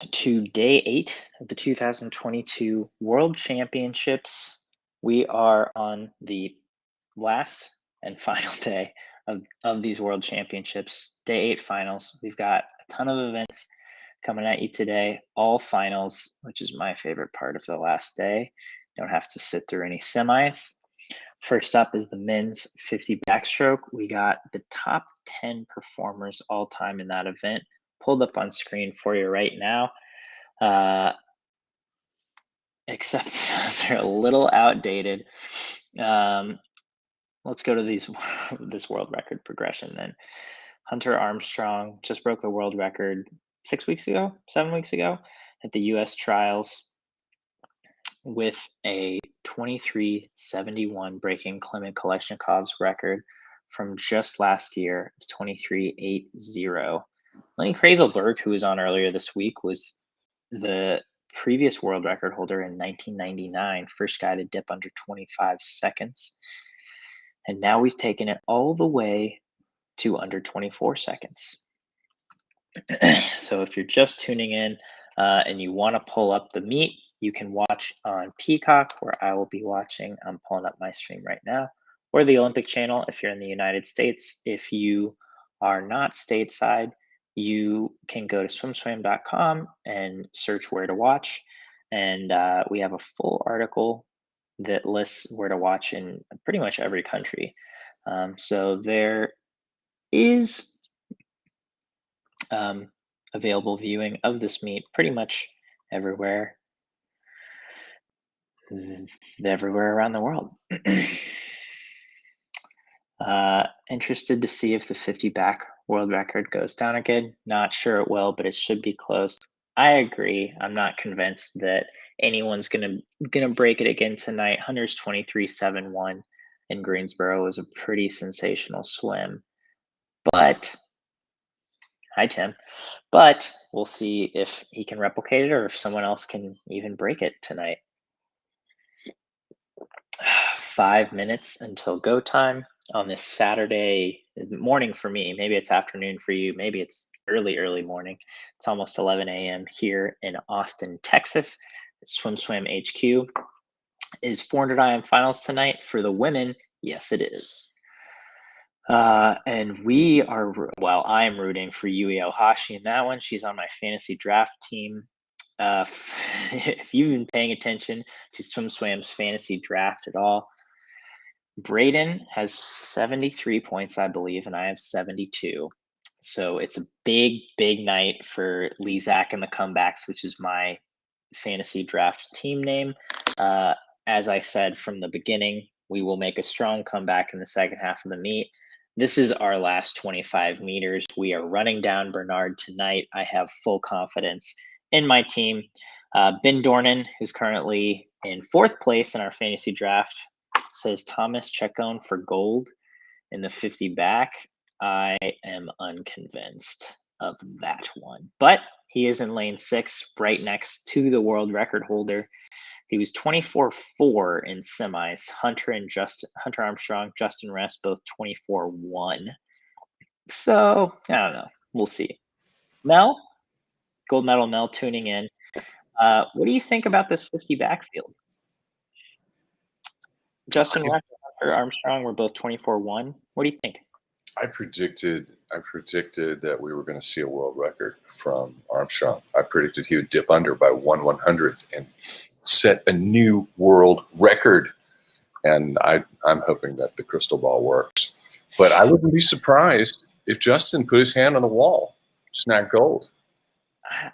to day 8 of the 2022 World Championships. We are on the last and final day of these World Championships, day 8 finals. We've got a ton of events coming at you today, all finals, which is my favorite part of the last day. Don't have to sit through any semis. First up is the men's 50 backstroke. We got the top 10 performers all time in that event pulled up on screen for you right now. Except those are a little outdated. Let's go to this world record progression then. Hunter Armstrong just broke the world record 7 weeks ago at the US trials with a 23:71, breaking Klement Kalashnikov's record from just last year of 23:80. Lenny Kraselberg, who was on earlier this week, was the previous world record holder in 1999, first guy to dip under 25 seconds. And now we've taken it all the way to under 24 seconds. So if you're just tuning in and you want to pull up the meet, you can watch on Peacock, where I will be watching. I'm pulling up my stream right now, or the Olympic channel if you're in the United States. If you are not stateside, you can go to swimswam.com and search where to watch. And we have a full article that lists where to watch in pretty much every country. So there is available viewing of this meet pretty much everywhere around the world. Interested to see if the 50 back world record goes down again. Not sure it will, but it should be close. I agree. I'm not convinced that anyone's gonna break it again tonight. Hunter's 23:71 in Greensboro was a pretty sensational swim. But hi, Tim. But we'll see if he can replicate it or if someone else can even break it tonight. 5 minutes until go time on this Saturday morning for me. Maybe it's afternoon for you. Maybe it's early morning. It's almost 11 a.m. here in Austin, Texas. SwimSwam HQ. Is 400 IM finals tonight for the women? Yes, it is. And we are, well, I'm rooting for Yui Ohashi in that one. She's on my fantasy draft team. If you've been paying attention to SwimSwam's fantasy draft at all, Braden has 73 points, I believe, and I have 72. So it's a big night for Lizak and the Comebacks, which is my fantasy draft team name. As I said from the beginning, we will make a strong comeback in the second half of the meet. This is our last 25 meters. We are running down Bernard tonight. I have full confidence in my team. Ben Dornan, who's currently in 4th place in our fantasy draft, says Thomas Ceccon for gold in the 50 back. I am unconvinced of that one, but he is in lane 6, right next to the world record holder. He was 24-4 in semis. Hunter Armstrong, Justin Rest, both 24-1. So I don't know. We'll see. Mel, gold medal Mel, tuning in. What do you think about this 50 backfield? Justin Rest and Hunter Armstrong were both 24-1. What do you think? I predicted that we were going to see a world record from Armstrong. I predicted he would dip under by 1/100th and set a new world record. And I'm hoping that the crystal ball works. But I wouldn't be surprised if Justin put his hand on the wall, snagged gold.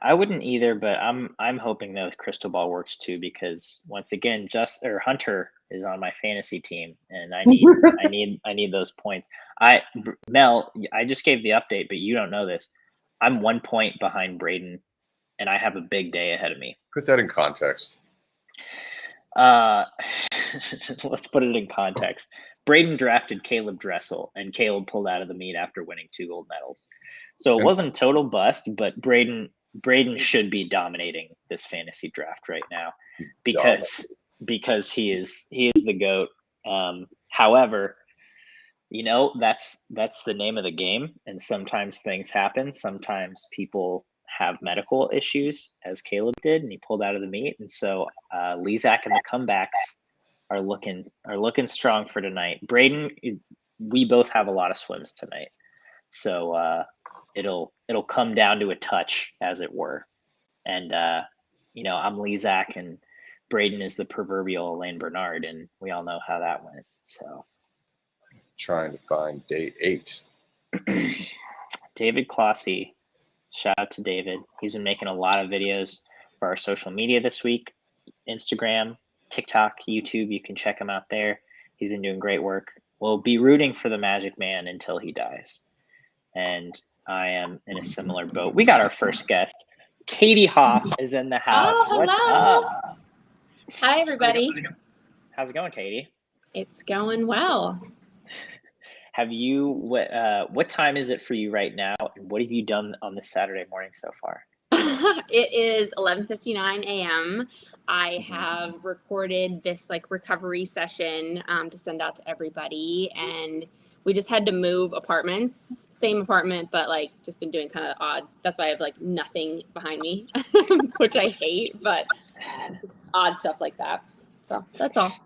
I wouldn't either, but I'm hoping the crystal ball works too, because once again, Hunter is on my fantasy team, and I need those points. Mel, I just gave the update, but you don't know this. I'm 1 point behind Braden, and I have a big day ahead of me. Put that in context. Let's put it in context. Braden drafted Caleb Dressel, and Caleb pulled out of the meet after winning 2 gold medals. So it wasn't total bust, but Braden should be dominating this fantasy draft right now because he is the GOAT. However, that's the name of the game, and sometimes things happen. Sometimes people have medical issues as Caleb did, and he pulled out of the meet. And so Lizak and the comebacks are looking strong for tonight. Braden, we both have a lot of swims tonight, so it'll come down to a touch, as it were. And I'm Lizak, and Braden is the proverbial Elaine Bernard, and we all know how that went. So, trying to find day 8. David Clossy, shout out to David. He's been making a lot of videos for our social media this week, Instagram, TikTok, YouTube. You can check him out there. He's been doing great work. We'll be rooting for the Magic Man until he dies. And I am in a similar boat. We got our first guest. Katie Hoff is in the house. Oh, What's hello. up? Hi, everybody. How's it going, Katie? It's going well. Have you what time is it for you right now, and what have you done on this Saturday morning so far? It is 11:59 a.m. I have recorded this recovery session to send out to everybody, and we just had to move apartments, same apartment, but just been doing kind of odds. That's why I have nothing behind me, which I hate, but just odd stuff like that. So that's all.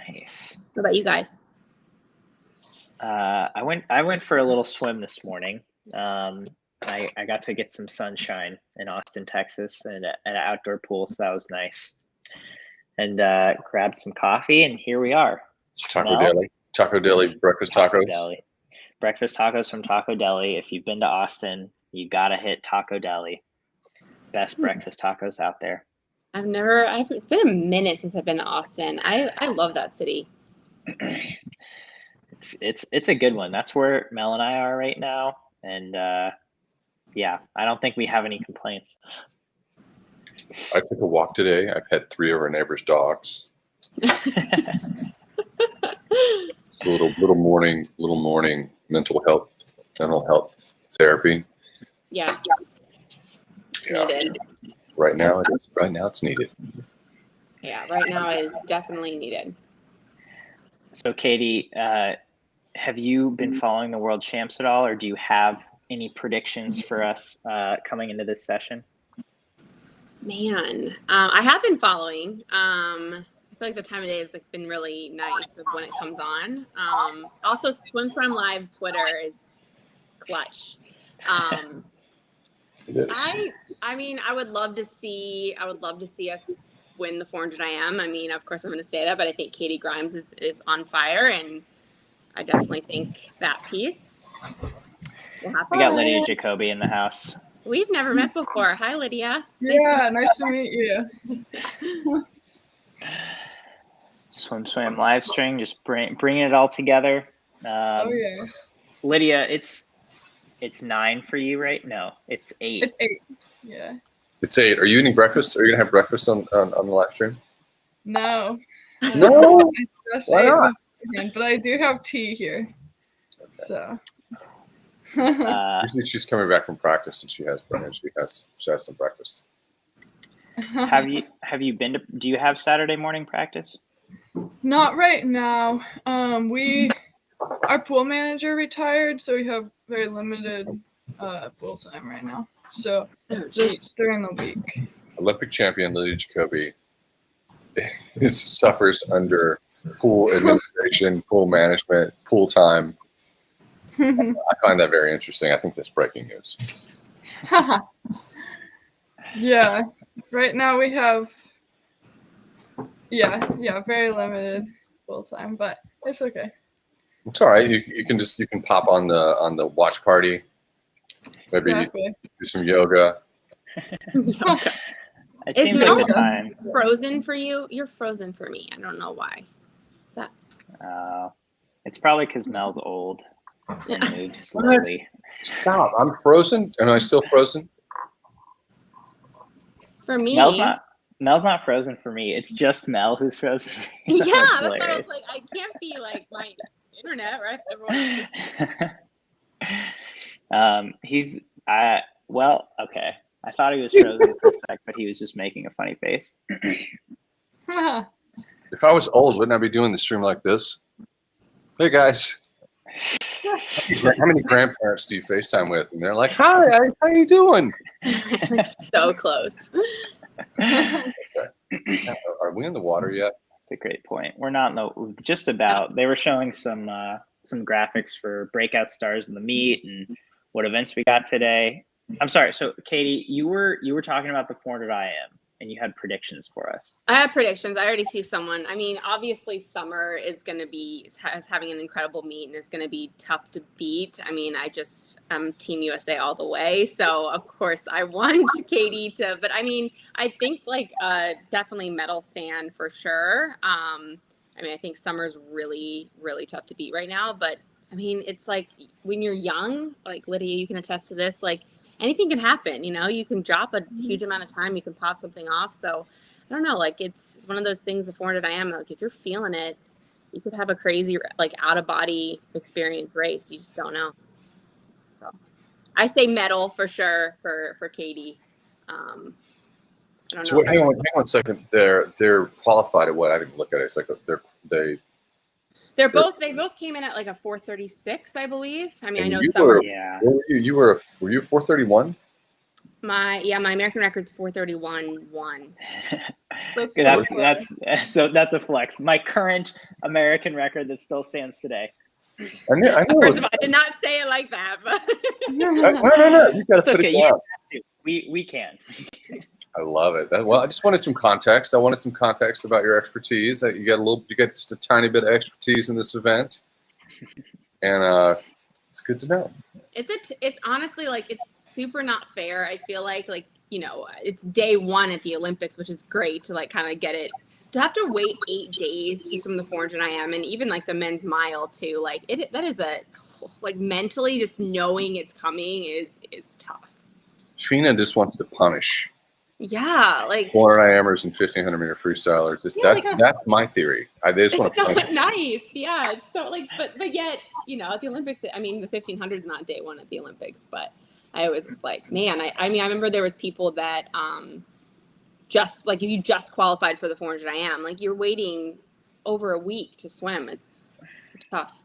Nice. What about you guys? I went for a little swim this morning. I got to get some sunshine in Austin, Texas, and at an outdoor pool, so that was nice. And grabbed some coffee, and here we are. Taco Deli, breakfast tacos. Deli. Breakfast tacos from Taco Deli. If you've been to Austin, you gotta hit Taco Deli. Best breakfast tacos out there. It's been a minute since I've been to Austin. I love that city. It's a good one. That's where Mel and I are right now, and I don't think we have any complaints. I took a walk today. I pet 3 of our neighbors' dogs. So little morning mental health therapy. Yes. Yeah. Needed. Right now it's needed. Yeah, right now is definitely needed. So Katie, have you been following the world champs at all, or do you have any predictions for us coming into this session? Man, I have been following. I feel like the time of day has been really nice when it comes on. Also, SwimSwam Live Twitter is clutch. It is. I would love to see us win the 400 IM. I mean, of course I'm going to say that, but I think Katie Grimes is on fire, and I definitely think that piece will happen. We got Lydia Jacoby in the house. We've never met before. Hi, Lydia. Yeah, nice to meet you. SwimSwam live stream, just bringing it all together. Oh yeah. Lydia, it's 9 for you, right? No, it's 8. It's 8. Yeah. It's 8. Are you eating breakfast? Are you gonna have breakfast on the live stream? No. No. I just Why ate not? beforehand, but I do have tea here. So. Usually she's coming back from practice and she has some breakfast. Have you been to? Do you have Saturday morning practice? Not right now. Our pool manager retired, so we have very limited pool time right now. So just during the week. Olympic champion Lydia Jacoby suffers under pool administration, pool management, pool time. I find that very interesting. I think that's breaking news. Yeah. Right now we have very limited full time, but it's okay. It's all right. You can pop on the watch party. Maybe Exactly. do some yoga. Yoga. It Is seems like the Mel time. frozen for you? You're frozen for me. I don't know why. Is that? It's probably because Mel's old and moves What? slowly. Stop! I'm frozen. Am I still frozen? For me? Mel's not frozen for me. It's just Mel who's frozen. Yeah, That's that's what I hilarious. was like. I can't be like my internet, right? Everyone. Well, okay. I thought he was frozen for a sec, but he was just making a funny face. If I was old, wouldn't I be doing the stream like this? Hey guys. How many grandparents do you FaceTime with? And they're like, "Hi, how you doing?" So close. Are we in the water yet? That's a great point. We're not in the just about. They were showing some graphics for breakout stars in the meet and what events we got today. I'm sorry. So Katie, you were talking about the 400 IM and you had predictions for us. I have predictions. I already see someone. I mean, obviously Summer is going to be having an incredible meet and is going to be tough to beat. I mean, I'm Team USA all the way. So of course I want Katie to, but I mean, I think like definitely medal stand for sure. I mean, I think Summer's really, really tough to beat right now, but I mean, it's like when you're young, like Lydia, you can attest to this, like anything can happen, you can drop a huge amount of time, you can pop something off. So I don't know, like it's one of those things, the 400 IM, like if you're feeling it, you could have a crazy, like out of body experience race. You just don't know. So I say medal for sure for Katie. I don't So know. hang on a second. They're qualified at what? I didn't look at it. It's like they both came in at like a 436, I believe. I mean, I know Summer. Yeah. Were you 431? My American record's 431.1. That's a flex. My current American record that still stands today. I know. First of all, I did not say it like that, but No. You got to put it down. We can. I love it. Well, I just wanted some context. I wanted some context about your expertise. You get just a tiny bit of expertise in this event, and it's good to know. It's honestly like it's super not fair. I feel like it's day one at the Olympics, which is great to like kind of get it. To have to wait 8 days to swim the 400 IM and even like the men's mile too. Like that is like mentally just knowing it's coming is tough. Fina just wants to punish. Yeah, like 400 IMers and 1500 meter freestylers. That's my theory. They just want to punish. Nice. Yeah. It's so like, but yet, at the Olympics, I mean, the 1500 is not day one at the Olympics, but I always was like, man, I mean, I remember there was people that, just like if you just qualified for the 400 IM, like you're waiting over a week to swim. It's tough.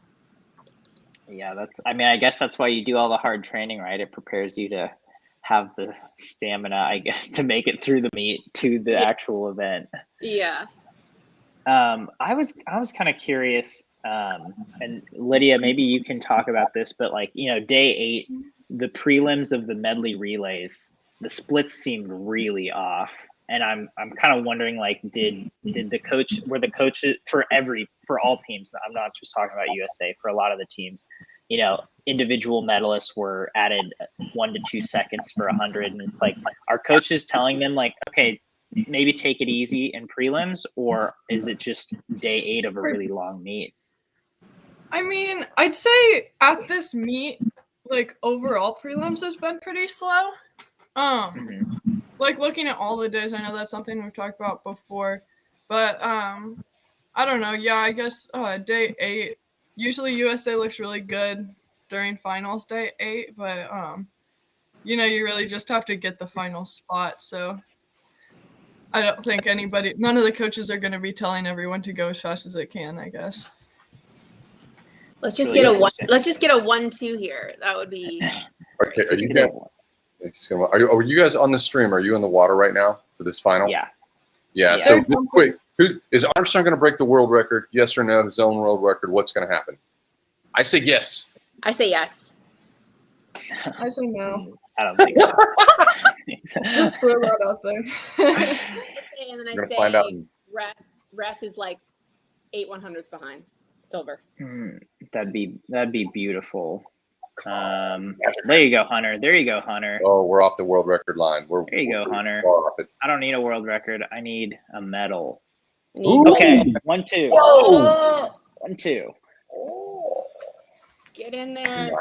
Yeah, I guess that's why you do all the hard training, right? It prepares you to have the stamina, I guess, to make it through the meet to the actual event. Yeah. I was kind of curious, and Lydia, maybe you can talk about this, but like, day 8, the prelims of the medley relays, the splits seemed really off. And I'm kind of wondering, like, were the coaches for all teams, I'm not just talking about USA, for a lot of the teams, individual medalists were added 1 to 2 seconds for 100. And it's like, are coaches telling them like, okay, maybe take it easy in prelims, or is it just day 8 of a really long meet? I mean, I'd say at this meet, like overall prelims has been pretty slow. Like looking at all the days, I know that's something we've talked about before, but I don't know. Yeah, I guess day 8. Usually USA looks really good during finals day 8, but you really just have to get the final spot. So I don't think none of the coaches are going to be telling everyone to go as fast as they can, I guess. Let's just get a 1-2 here. That would be. Okay, are you guys on the stream? Are you in the water right now for this final? Yeah. So just quick, is Armstrong going to break the world record? Yes or no? His own world record? What's going to happen? I say yes. I say yes. I say no. I don't think so. Just throw that out there. And then I say find out. Rest is like 8 100s behind silver. That'd be beautiful. There you go, Hunter. Oh, we're off the world record line. There you go, Hunter. I don't need a world record. I need a medal. Okay, 1-2. Whoa. 1-2. Get in there.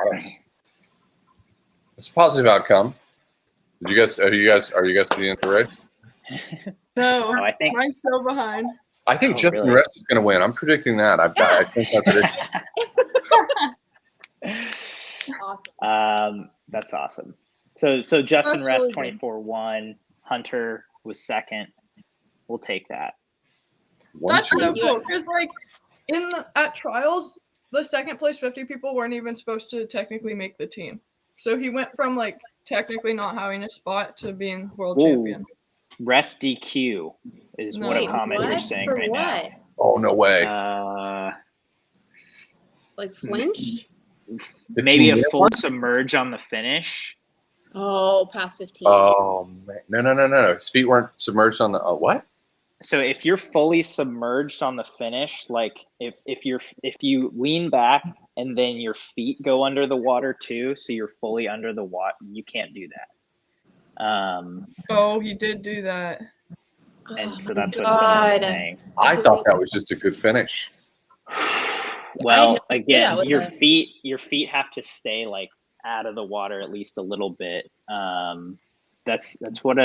It's a positive outcome. Are you guys at the end of the race? No, I think mine's still behind. I think Justin Rest is going to win. I'm predicting that. I think I predict. Awesome. That's awesome. So Justin Rest really 24-1. Hunter was second. We'll take that. That's so cool because like at trials, the second place 50 people weren't even supposed to technically make the team. So he went from like technically not having a spot to being world champion. Rest DQ is what a No. commenter's saying For right what? Oh, no way. now. Like flinch? Maybe a 15-minute full one? submerge on the finish. Oh, past 15. Oh, man. No. His feet weren't submerged on the what? So if you're fully submerged on the finish, like if you lean back and then your feet go under the water too, so you're fully under the water, you can't do that. Oh, he did do that. And so my that's what someone's God. saying. I thought that was just a good finish. Well, I again, was your a- feet have to stay like out of the water at least a little bit. That's what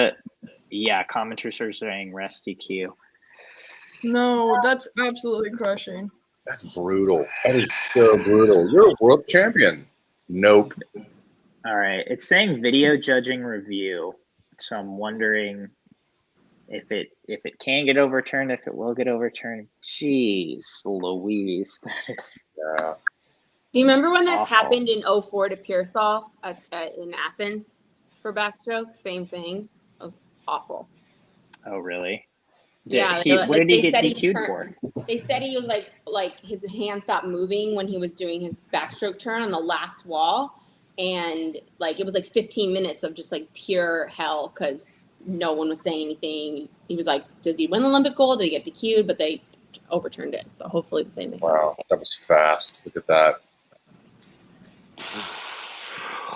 commenters are saying. Rest DQ. No, that's absolutely crushing. That's brutal. That is so brutal. You're a world champion. Nope. All right, it's saying video judging review, so I'm wondering if it can get overturned, if it will get overturned. Jeez Louise, that is Yeah. Do you remember when this awful. happened in 04 to Pearsall in Athens for backstroke? Same thing. It was awful. Oh really? Yeah, What did he get said DQ'd for? They said he was like his hand stopped moving when he was doing his backstroke turn on the last wall, and like it was like 15 minutes of just like pure hell because no one was saying anything. He was like, "Does he win the Olympic gold? Did he get DQ'd?" But they overturned it, so hopefully the same thing. Wow. That was fast. Look at that.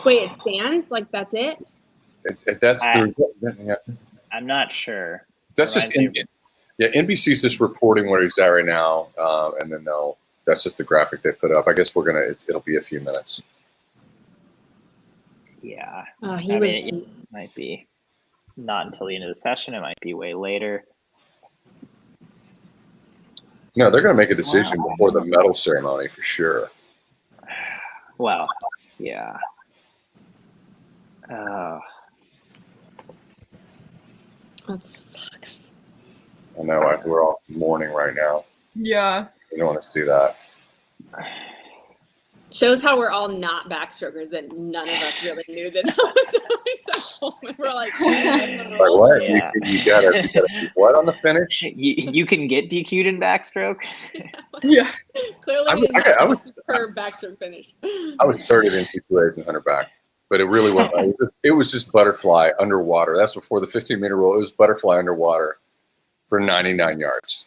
Wait, it stands? Like that's it? I'm not sure. That's just Reminds me NBC's just reporting where he's at right now, and then that's just the graphic they put up. I guess it'll be a few minutes. Yeah, He might be not until the end of the session. It might be way later. No, they're going to make a decision before the medal ceremony for sure. Well, yeah. That sucks. I know. We're all mourning right now. Yeah. We don't want to see that. Shows how we're all not backstrokers, that none of us really knew that was acceptable. We're like, Like what? Yeah. You gotta do what on the finish? You can get DQ'd in backstroke. Yeah. Clearly, we didn't have a superb backstroke finish. I was third at NC2As and 100 back, but it really wasn't. It was just butterfly underwater. That's before the 15-meter rule. It was butterfly underwater for 99 yards.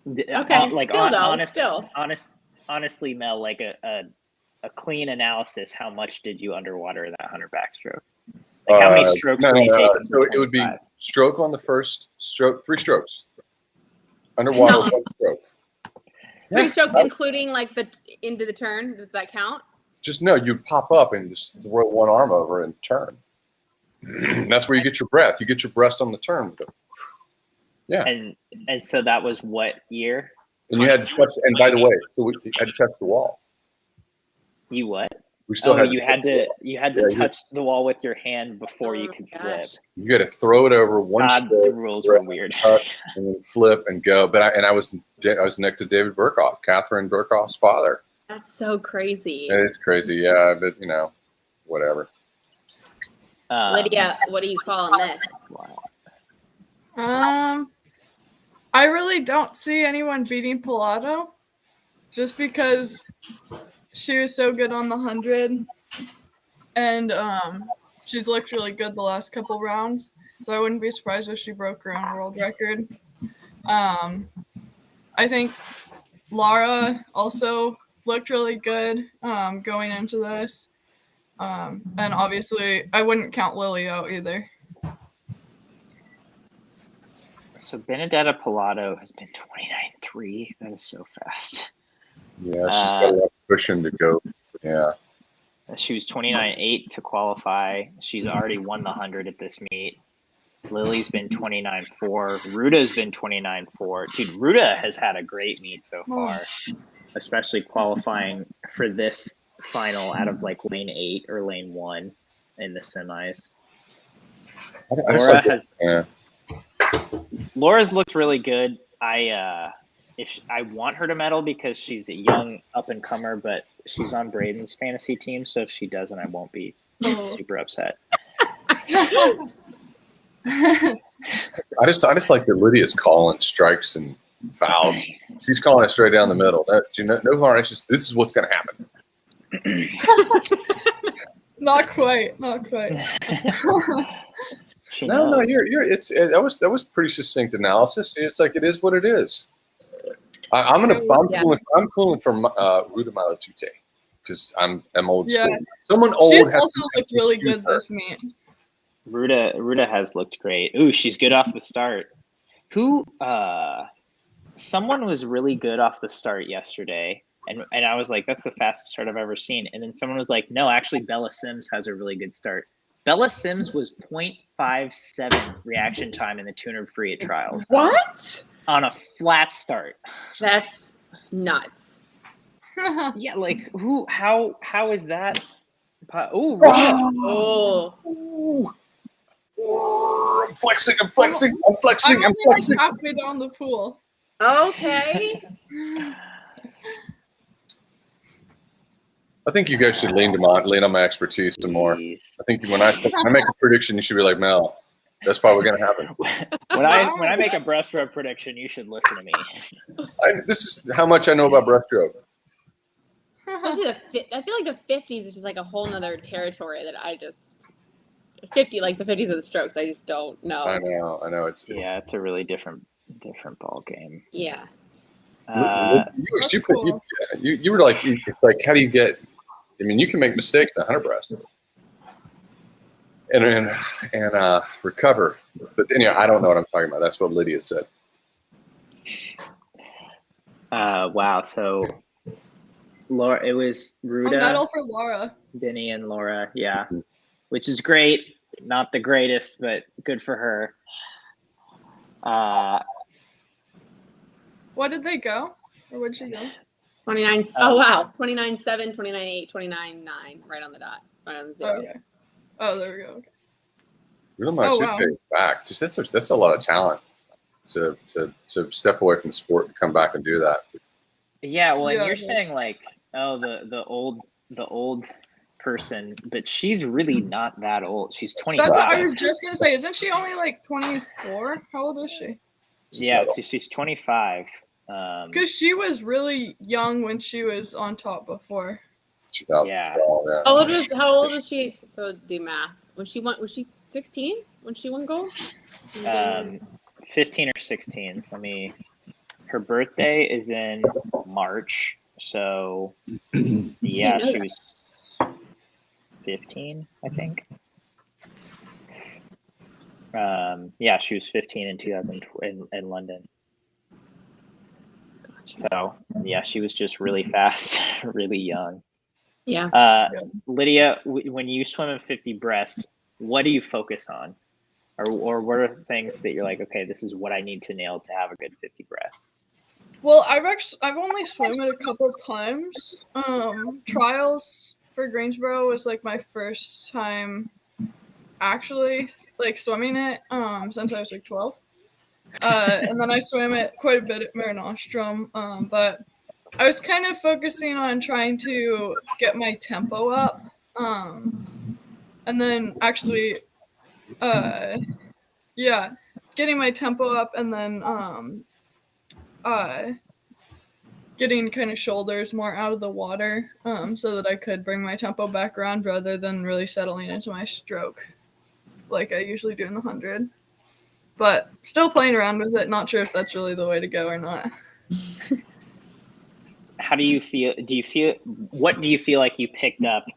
Okay, Honestly, Mel, like a clean analysis, how much did you underwater that 100 backstroke? Like how many strokes were you taking? So it would be stroke on the first stroke, 3 strokes. Underwater, 1 stroke. 3 strokes, including like into the turn. Does that count? Just no, you'd pop up and just throw one arm over and turn. That's where you get your breath. You get your breath on the turn. Yeah. And so that was what year? And you had to touch. And by the way, so we had to touch the wall. You what? We still you had to touch the wall with your hand before you could flip. You got to throw it over one. The rules were weird. Touch, and then flip and go. But I was next to David Burkhoff, Catherine Burkhoff's father. That's so crazy. It's crazy, yeah. But whatever. Lydia, what are you calling this? I really don't see anyone beating Pilato, just because she was so good on the 100, and she's looked really good the last couple rounds. So I wouldn't be surprised if she broke her own world record. I think Lara also looked really good going into this, and obviously I wouldn't count Lily out either. So Benedetta Pilato has been 29.3. That is so fast. Yeah, she's got a lot of cushion to go. Yeah. She was 29.8 to qualify. She's already won the 100 at this meet. Lily's been 29.4. Ruta's been 29.4. Dude, Ruta has had a great meet so far, especially qualifying for this final out of like lane 8 or lane 1 in the semis. Laura's looked really good. I want her to medal because she's a young up and comer, but she's on Braden's fantasy team, so if she doesn't, I won't be super upset. I just like that Lydia's calling strikes and fouls. She's calling it straight down the middle. No harm. It's just this is what's going to happen. Not quite. No, that was pretty succinct analysis. It's like it is what it is. I'm pulling from Ruta Meilutyte because I'm old school. Someone old. She's also looked really good this meet. Ruta has looked great. Ooh, she's good off the start. Someone was really good off the start yesterday, and I was like, that's the fastest start I've ever seen. And then someone was like, no, actually, Bella Sims has a really good start. Bella Sims was 0.57 reaction time in the 200 free at trials. What? On a flat start. That's nuts. Yeah, like how is that? I'm flexing. I'm halfway down the pool. Okay. I think you guys should lean on my expertise some more. I think when I make a prediction, you should be like, Mel, that's probably going to happen. When I make a breaststroke prediction, you should listen to me. This is how much I know about breaststroke. Especially I feel like the 50s is just like a whole nother territory that I just 50 like the 50s of the strokes. I just don't know. I know. It's a really different ball game. Yeah. You were like, it's like, how do you get? I mean, you can make mistakes in 100 breast and recover, but then I don't know what I'm talking about. That's what Lydia said. Wow. So, Laura, it was Ruta, a medal for Laura, Benny, and Laura. Yeah, which is great. Not the greatest, but good for her. What did they go? Or where'd she go? 29. Oh wow, 29.7, 29.8, 29.9, right on the dot, right on the zero. Okay. Oh, there we go. Okay. Ruta Meilutyte is back. Just that's a lot of talent to step away from the sport and come back and do that. Yeah, well, and you're saying like, oh, the old person, but she's really not that old. She's 25. That's what I was just gonna say. Isn't she only like 24? How old is she? Yeah, she's 25. Because she was really young when she was on top before. 2012. Yeah. How old was she? So do math. Was she 16 when she won gold? 15 or 16. Her birthday is in March, so yeah, she was 15, I think. Yeah, she was 15 in 2000 in London. Gotcha. So yeah, she was just really fast, really young. Yeah. Lydia, when you swim in 50 breasts, what do you focus on, or what are things that you're like, okay, this is what I need to nail to have a good 50 breast? Well, I've only swum it a couple times. Trials for Greensboro was like my first time actually like swimming it since I was like 12. And then I swam it quite a bit at Mare Nostrum, but I was kind of focusing on trying to get my tempo up, and then actually getting my tempo up, and then getting kind of shoulders more out of the water, so that I could bring my tempo back around rather than really settling into my stroke like I usually do in the 100. But still playing around with it, not sure if that's really the way to go or not. How do you feel? What do you feel like you picked up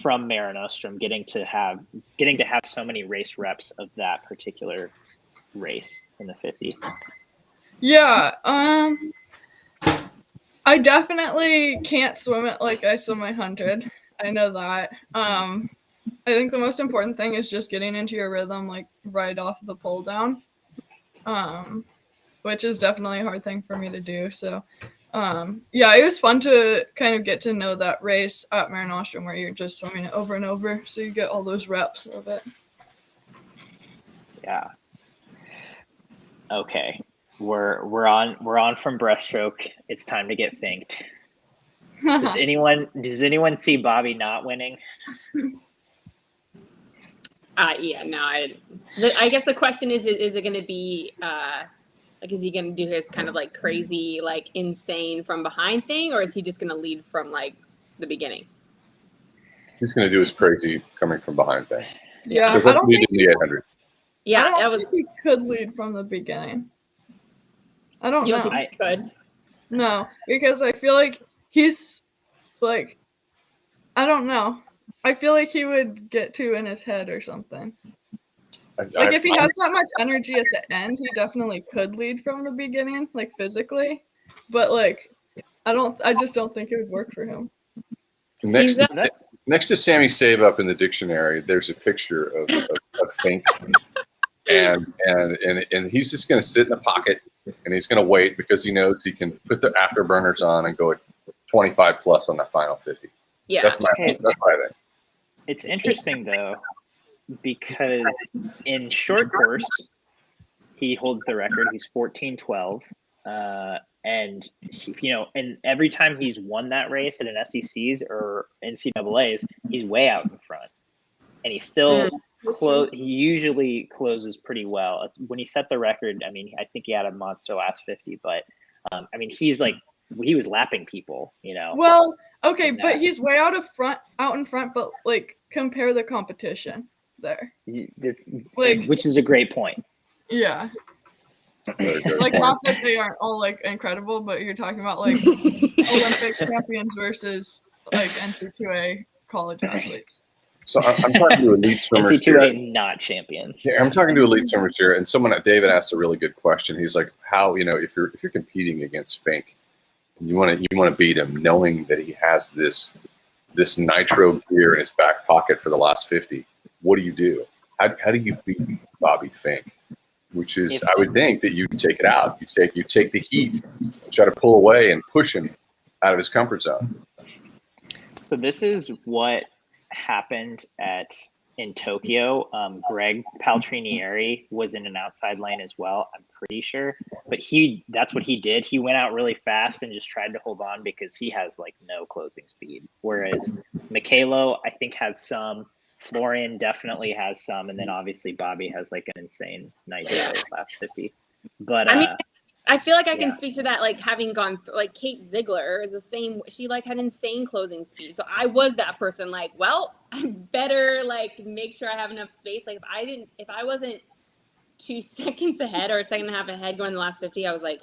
from Mare Nostrum, getting to have so many race reps of that particular race in the 50? Yeah, I definitely can't swim it like I swim my 100. I know that. I think the most important thing is just getting into your rhythm, like right off the pull down, which is definitely a hard thing for me to do. So, yeah, it was fun to kind of get to know that race at Mare Nostrum where you're just swimming it over and over, so you get all those reps of it. Yeah. Okay. We're on from breaststroke. It's time to get finked. Does anyone see Bobby not winning? Yeah, no. I guess the question is it going to be like, is he going to do his kind of like crazy, like insane from behind thing, or is he just going to lead from like the beginning? He's going to do his crazy coming from behind thing. Yeah, So I don't think the 800. Yeah, I don't think he could lead from the beginning. I don't You know. don't think he could? No, because I feel like he's like, I don't know. I feel like he would get two in his head or something. Like if he has that much energy at the end, he definitely could lead from the beginning, like physically. But like, I just don't think it would work for him. Next to Sammy Save Up in the dictionary, there's a picture of Fink, and he's just going to sit in the pocket and he's going to wait because he knows he can put the afterburners on and go at 25 plus on that final 50. Yeah, that's my thing. It's interesting though, because in short course, he holds the record. He's 14-12. And and every time he's won that race at an SECs or NCAAs, he's way out in front, and he still he usually closes pretty well. When he set the record, I mean, I think he had a monster last 50, but I mean, he was lapping people, Well, okay, but he's way out in front, but like compare the competition there. Which is a great point. Yeah. Like, not that they aren't all like incredible, but you're talking about like Olympic champions versus like NC2A college athletes. So I'm talking to elite swimmers NC2A not champions. Yeah, I'm talking to elite swimmers here, and David asked a really good question. He's like, how if you're competing against Fink, you want to beat him, knowing that he has this nitro gear in his back pocket for the last 50. What do? How do you beat Bobby Fink? Which is, I would think that you take it out. You take the heat, try to pull away and push him out of his comfort zone. So this is what happened in Tokyo. Greg Paltrinieri was in an outside lane as well, I'm pretty sure. But that's what he did. He went out really fast and just tried to hold on because he has like no closing speed. Whereas Michaelo, I think, has some. Florian definitely has some, and then obviously Bobby has like an insane night last 50. But I mean, I feel like I can speak to that, like having gone through, like Kate Ziegler is the same. She like had insane closing speed, so I was that person. Like, well, I better like make sure I have enough space. Like if I wasn't 2 seconds ahead or a second and a half ahead going the last 50, I was like,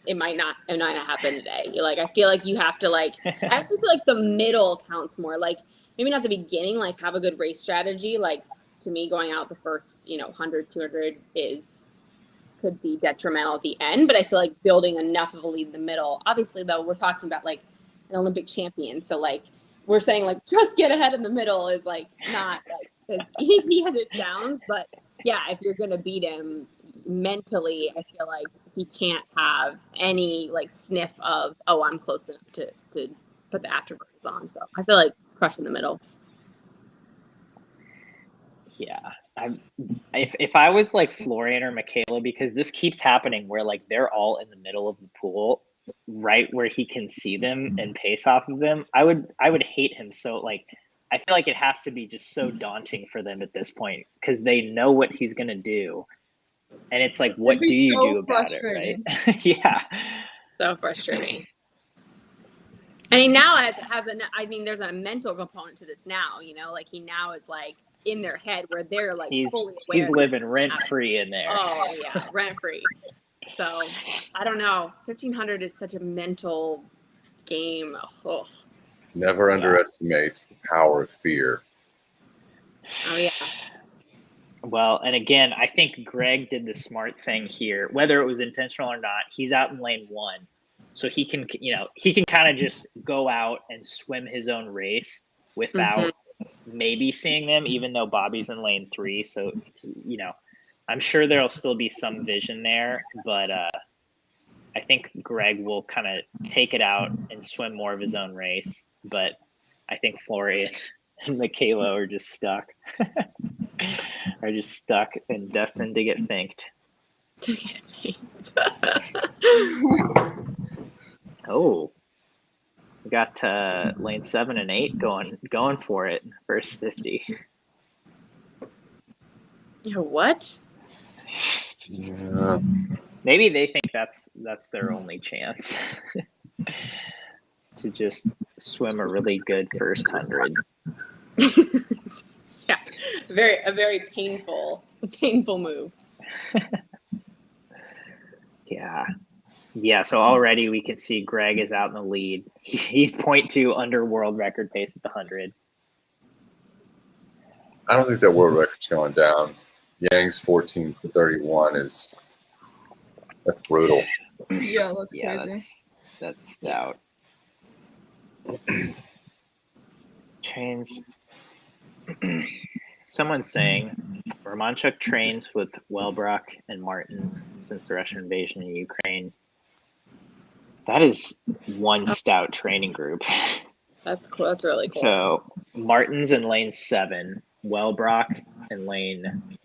it might not happen today. Like I feel like you have to like. I actually feel like the middle counts more. Like. Maybe not the beginning, like have a good race strategy. Like to me, going out the first, 100, 200 could be detrimental at the end. But I feel like building enough of a lead in the middle. Obviously, though, we're talking about like an Olympic champion. So like we're saying like just get ahead in the middle is like not like as easy as it sounds. But yeah, if you're gonna beat him mentally, I feel like he can't have any like sniff of I'm close enough to put the afterburners on. So I feel like. Crush in the middle. Yeah, if I was like Florian or Michaela, because this keeps happening where like they're all in the middle of the pool, right where he can see them and pace off of them, I would hate him. So like I feel like it has to be just so daunting for them at this point because they know what he's gonna do, and it's like, what do you do about it, right? Yeah, so frustrating. And he now there's a mental component to this now, like he now is like in their head where they're like fully aware. He's living rent free in there. Oh yeah, rent free. So I don't know. 1500 is such a mental game. Ugh. Never underestimate the power of fear. Oh yeah. Well, and again, I think Greg did the smart thing here, whether it was intentional or not. He's out in lane 1. So he can kind of just go out and swim his own race without maybe seeing them, even though Bobby's in lane 3. So, I'm sure there'll still be some vision there, but I think Greg will kind of take it out and swim more of his own race. But I think Florian and Michaela are just stuck, and destined to get finked. to get paint. Oh, we got lane 7 and 8 going for it in the first 50. Yeah, what? Yeah. Maybe they think that's their only chance to just swim a really good first 100. Yeah, a very painful move. Yeah. So already we can see Greg is out in the lead. He's 0.2 under world record pace at the 100. I don't think that world record's going down. Yang's 14:31 that's brutal. Yeah, that's crazy. That's stout. Trains. Someone's saying Romanchuk trains with Wellbrock and Martins since the Russian invasion in Ukraine. That is one stout training group. That's cool. That's really cool. So Martins in lane 7, Wellbrock in lane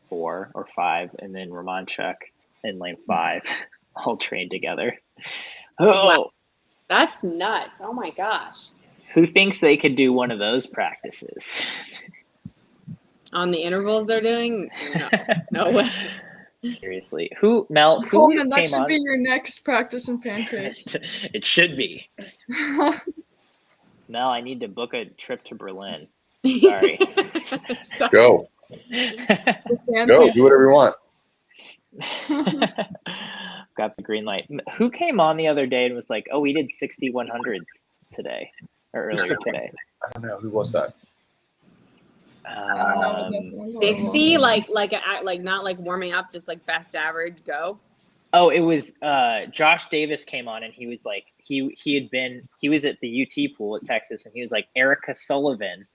4 or 5, and then Romanchuk in lane 5, all trained together. Oh, wow. That's nuts. Oh my gosh. Who thinks they could do one of those practices? On the intervals they're doing? No way. Seriously. Mel, who Coleman, that came should on? be your next practice in pancakes. It should be. Mel, I need to book a trip to Berlin. Sorry. Go. Go. Do whatever you want. Got the green light. Who came on the other day and was like, "Oh, we did 6100s today or earlier today"? I don't know. Who was that? 60, like not like warming up, just like best average go. Oh, it was Josh Davis came on and he was like he was at the UT pool at Texas and he was like Erica Sullivan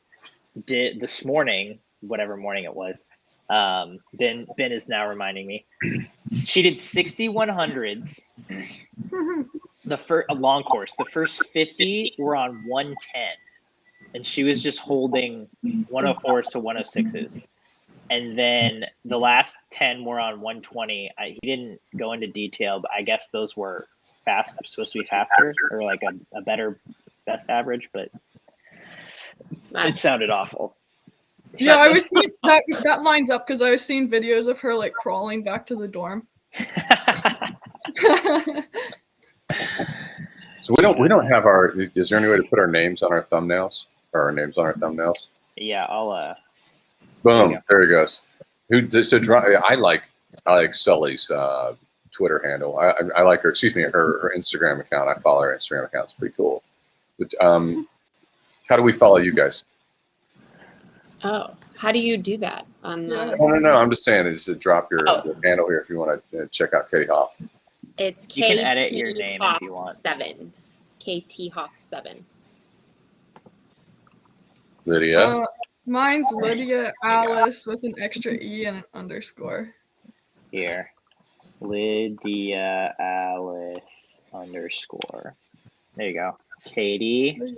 did this morning, whatever morning it was. Ben is now reminding me. She did 6100s. A long course. The first 50 were on 110. And she was just holding 104s to 106s. And then the last 10 were on 120. He didn't go into detail, but I guess those were supposed to be faster or like a better best average, but it sounded awful. Yeah, I was seeing that lines up because I was seeing videos of her like crawling back to the dorm. So we don't have is there any way to put our names on our thumbnails? Or our names on our thumbnails? Yeah, I'll boom, there he goes. I like Sully's Twitter handle. I like her, her Instagram account. I follow her Instagram account. It's pretty cool. But how do we follow you guys? Oh, how do you do that? No. I'm just saying, just to drop your handle here if you want to check out Katie Hoff. It's you can edit your name if you want. 7. KT Hoff 7. Lydia. Mine's Lydia Alice with an extra E and an underscore. Here. Lydia Alice underscore. There you go. Katie.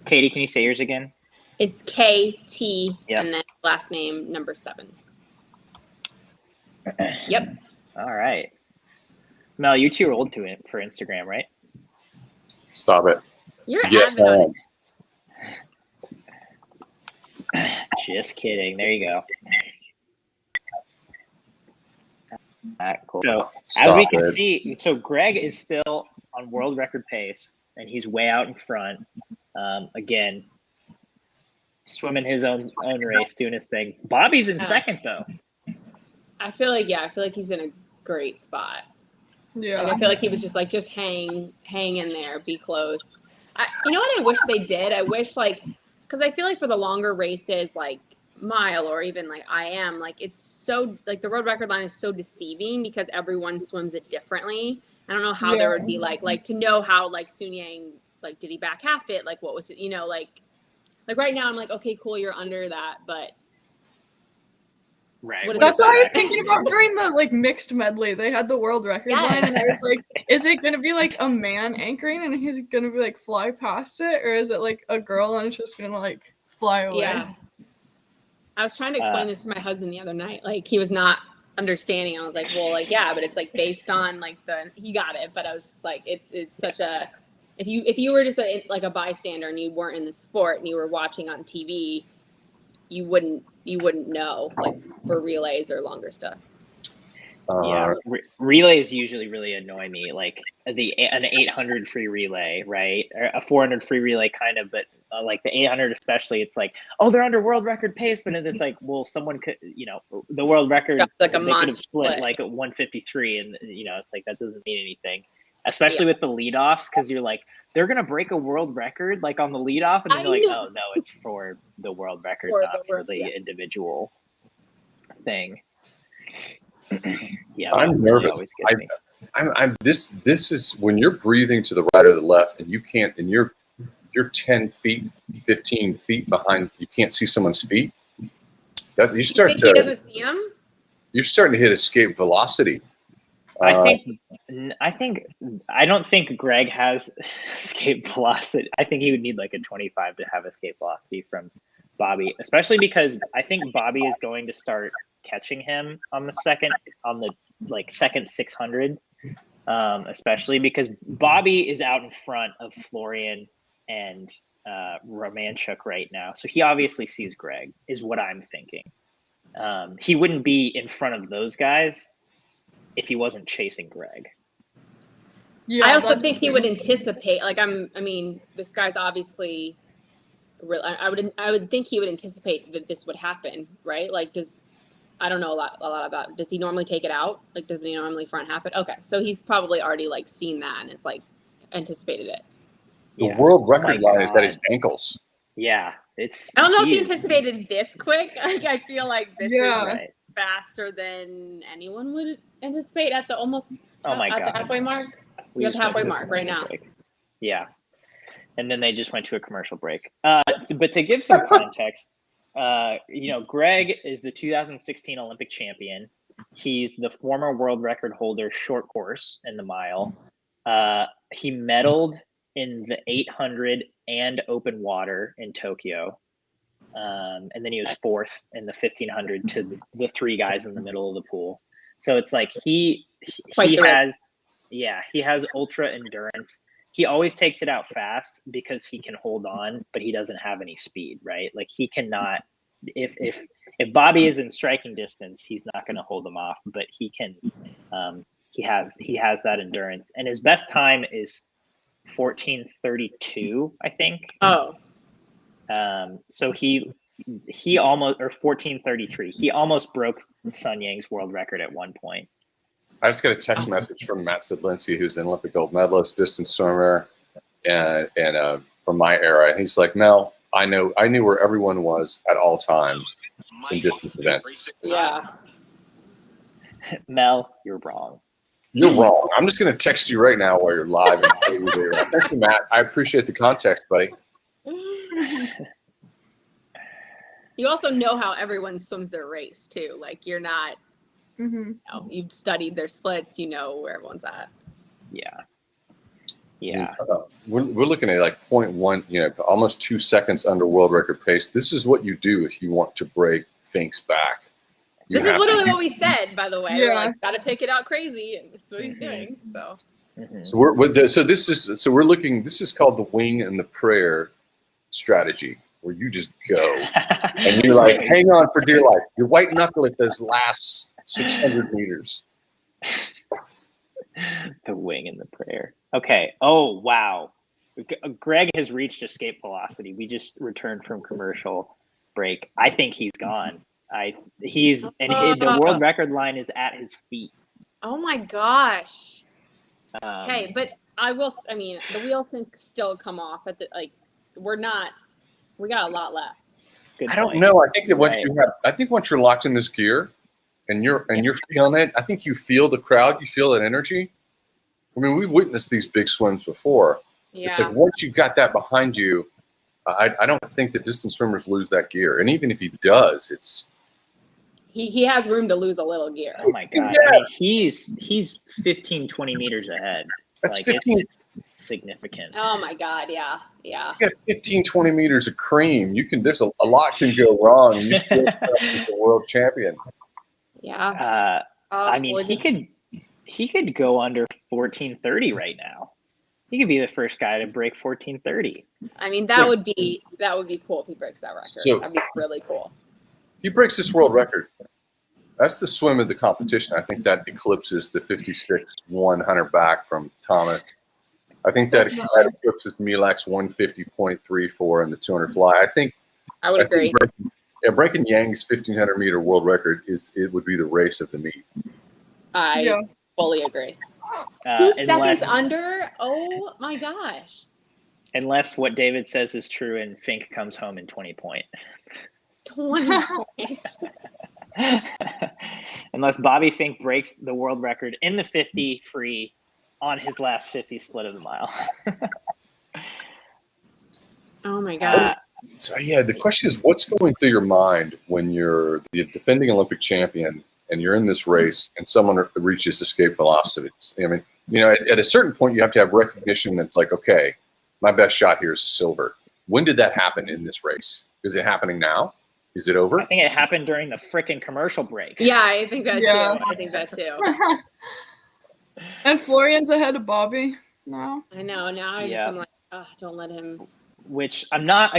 Katie, can you say yours again? It's KT and then last name number 7. Yep. All right. Mel, you're too old for Instagram, right? Stop it. You're avid on it. Just kidding. There you go. Cool. So as we can see, Greg is still on world record pace, and he's way out in front. Again, swimming his own race, doing his thing. Bobby's in second though. I feel like he's in a great spot. Yeah. Like, I feel like he was just hang in there, be close. You know what I wish they did? I wish because I feel like for the longer races, like mile or even like IM, like it's so like the road record line is so deceiving because everyone swims it differently. I don't know how there would be like to know how like Sun Yang, like did he back half it? Like what was it? Like right now I'm like, okay, cool, you're under that, but right. That's what I was thinking about during the like mixed medley. They had the world record line, and I was like, is it gonna be like a man anchoring and he's gonna be like fly past it, or is it like a girl and it's just gonna like fly away? Yeah. I was trying to explain this to my husband the other night. Like he was not understanding. I was like, well, like, yeah, but it's like based on like he got it. But I was just like, it's such a, if you were just like a bystander and you weren't in the sport and you were watching on TV, you wouldn't know, like, for relays or longer stuff. Yeah, relays usually really annoy me. Like an 800 free relay, right? Or a 400 free relay, kind of, but like the 800 especially, it's like, oh, they're under world record pace, but it's like, well, someone could, the world record, like they could have split like at 153, and it's like that doesn't mean anything, especially with the leadoffs, because you're like, they're gonna break a world record like on the leadoff, and then you're like, oh no, it's for the world record, not for the individual thing. Yeah, I'm nervous. This is when you're breathing to the right or the left, and you can't, and you're 10 feet, 15 feet behind. You can't see someone's feet. That you start to. He doesn't see them. You're starting to hit escape velocity. I don't think Greg has escape velocity. I think he would need like a 25 to have escape velocity from Bobby, especially because I think Bobby is going to start catching him on the second 600, especially because Bobby is out in front of Florian and Romanchuk right now, so he obviously sees Greg, is what I'm thinking. He wouldn't be in front of those guys if he wasn't chasing Greg. Yeah, I also think he would anticipate. Like, this guy's obviously. I would think he would anticipate that this would happen, right? Like, I don't know a lot about. Does he normally take it out? Like, does he normally front half it? Okay, so he's probably already like seen that and it's like anticipated it. The world record line is at his ankles. Yeah, I don't know if he anticipated this quick. Like, I feel like this is faster than anyone would anticipate at the almost the halfway mark. We have the halfway mark right now. Yeah. And then they just went to a commercial break. But to give some context, Greg is the 2016 Olympic champion. He's the former world record holder short course in the mile. He medaled in the 800 and open water in Tokyo. And then he was fourth in the 1500 to the three guys in the middle of the pool. So it's like he has ultra endurance. He always takes it out fast because he can hold on, but he doesn't have any speed, right? Like, he cannot, if Bobby is in striking distance, he's not going to hold him off, but he can, he has that endurance, and his best time is 14:32, I think. Oh. So he almost, or 14:33, he almost broke Sun Yang's world record at one point. I just got a text message from Matt Sedlinski, who's an Olympic gold medalist, distance swimmer, and from my era. And he's like, Mel, I knew where everyone was at all times in distance events. Yeah. Mel, you're wrong. You're wrong. I'm just going to text you right now while you're live. Thank you, Matt. I appreciate the context, buddy. You also know how everyone swims their race, too. Like, you're not... Mm-hmm. You've studied their splits, you know where everyone's at. Yeah. We're looking at like 0.1, almost 2 seconds under world record pace. This is what you do if you want to break Fink's back. This is literally what we said, by the way. Yeah. We're like, gotta take it out crazy, and that's what he's doing. So. Mm-hmm. So this is called the wing and the prayer strategy, where you just go and you're like, hang on for dear life. You white knuckle at those last 600 meters. The wing and the prayer. Okay. Oh, wow. Greg has reached escape velocity. We just returned from commercial break. I think he's gone. The world record line is at his feet. Oh my gosh. Okay, but the wheels can still come off at we got a lot left. I don't know. I think that once you're locked in this gear and you're feeling it, I think you feel the crowd, you feel that energy. I mean, we've witnessed these big swims before. Yeah. It's like once you've got that behind you, I don't think that distance swimmers lose that gear. And even if he does, it's he has room to lose a little gear. Oh my god. Yeah. I mean, he's 15, 20 meters ahead. That's 15. It's significant. Oh my god, yeah. You got 15, 20 meters of cream. There's a lot can go wrong. You still be the world champion. Yeah. I mean, he could go under 14:30 right now. He could be the first guy to break 14:30. I mean, that would be cool if he breaks that record. So- That'd be really cool. He breaks this world record. That's the swim of the competition. I think that eclipses the 56-100 back from Thomas. I think that eclipses Milak's 150.34 in the 200 fly. I would agree. Breaking Yang's 1,500 meter world record would be the race of the meet. I fully agree. 2 seconds under? Oh my gosh. Unless what David says is true and Fink comes home in 20 point. 20 points. Unless Bobby Fink breaks the world record in the 50 free on his last 50 split of the mile. Oh my God. So yeah, the question is, what's going through your mind when you're the defending Olympic champion and you're in this race and someone reaches escape velocity? I mean, at a certain point, you have to have recognition that's like, okay, my best shot here is a silver. When did that happen in this race? Is it happening now? Is it over? I think it happened during the freaking commercial break. Yeah, I think that too. I think that too. And Florian's ahead of Bobby now. I know. Now I'm like, oh, don't let him. Which I'm not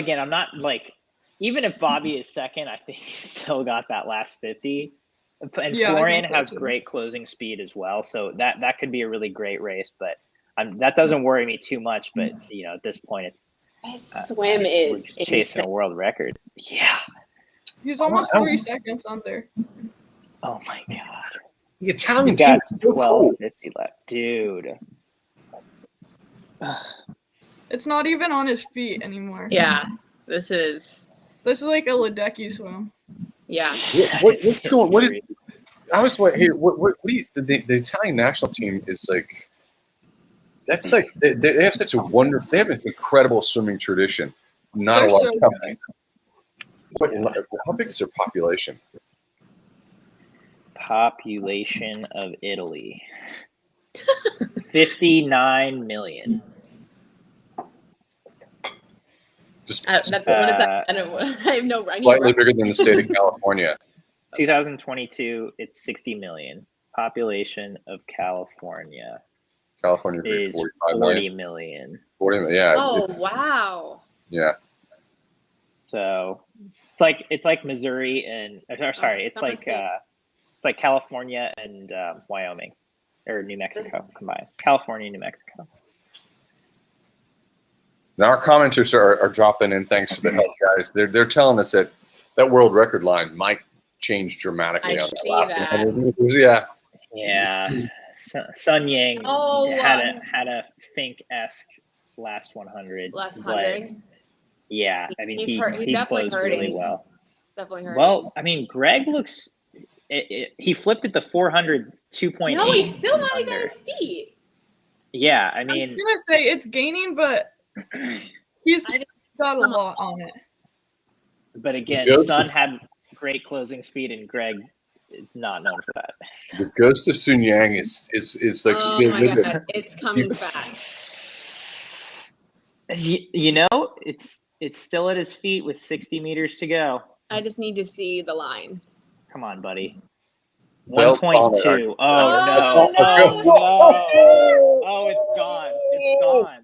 like, even if Bobby is second, I think he's still got that last 50. And Florian has great closing speed as well. So that could be a really great race, but that doesn't worry me too much. But, at this point, it's swim is chasing insane. a world record. Yeah. He's almost 3 seconds under. Oh my God. The Italian got team is so cool. 12:50 left. Dude. It's not even on his feet anymore. Yeah. This is like a Ledecky swim. Yeah. What's going? What is? I was wondering here. What do you? The Italian national team is like. That's like they have such a wonderful. They have an incredible swimming tradition. Not a lot of companies. How big is their population? Population of Italy. 59 million. Just what is that? I have no. Slightly bigger than the state of California. 2022, it's 60 million. Population of California. California is 45 40 million. 40 million. Yeah. It's, wow. Yeah. So it's like Missouri and it's like California and Wyoming or New Mexico combined. California, New Mexico. Now our commenters are dropping in. Thanks for the help, guys. They're telling us that world record line might change dramatically. I see that. Yeah. Yeah. Sun Yang had a Fink-esque last 100. Last 100. Yeah, I mean he definitely closed hurting. really well. Definitely hurting. Well, I mean Greg looks. He flipped at the 400 2.8. No, he's still not even on his feet. Yeah, I mean. I was gonna say it's gaining, but he's got a lot on it. But again, Sun had great closing speed, and Greg is not known for that. The ghost of Sun Yang is like oh still my with God, it. it's coming fast. It's still at his feet with 60 meters to go. I just need to see the line. Come on, buddy. Bell's 1.2. Oh, no. Oh, it's gone. It's gone.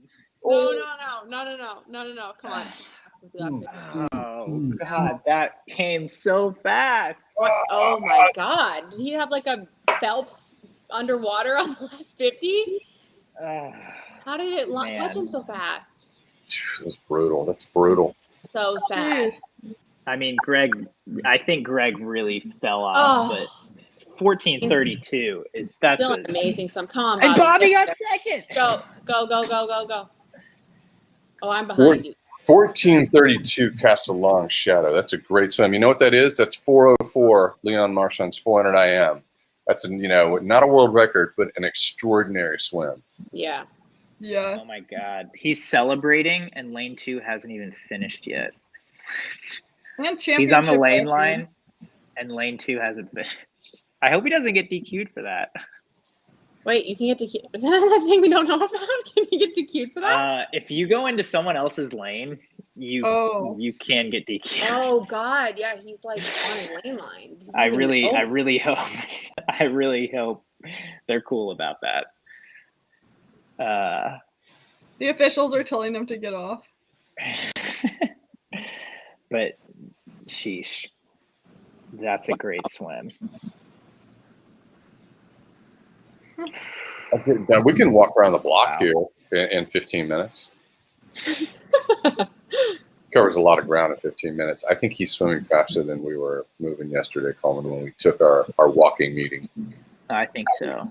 No. Come on. Oh, God. That came so fast. Oh, my God. Did he have like a Phelps underwater on the last 50? How did it catch him so fast? That's brutal. That's brutal. So sad. I mean, I think Greg really fell off, but 14:32 that's still amazing. So come on, Bobby. And Bobby got second. Go. Oh, I'm behind you. 14:32 casts a long shadow. That's a great swim. You know what that is? That's 4:04 Leon Marchand's 400 IM. That's not a world record, but an extraordinary swim. Yeah. Yeah. Oh my God. He's celebrating and lane 2 hasn't even finished yet. He's on the lane line and lane 2 hasn't finished. I hope he doesn't get DQ'd for that. Wait, you can get DQ'd. Is that another thing we don't know about? Can you get DQ'd for that? If you go into someone else's lane, you can get DQ. Oh God, yeah, he's like on a lane line. I really hope they're cool about that. The officials are telling him to get off. But sheesh, that's a great swim. Okay, we can walk around the block here in 15 minutes. Covers a lot of ground in 15 minutes. I think he's swimming faster than we were moving yesterday, Coleman, when we took our walking meeting. I think so.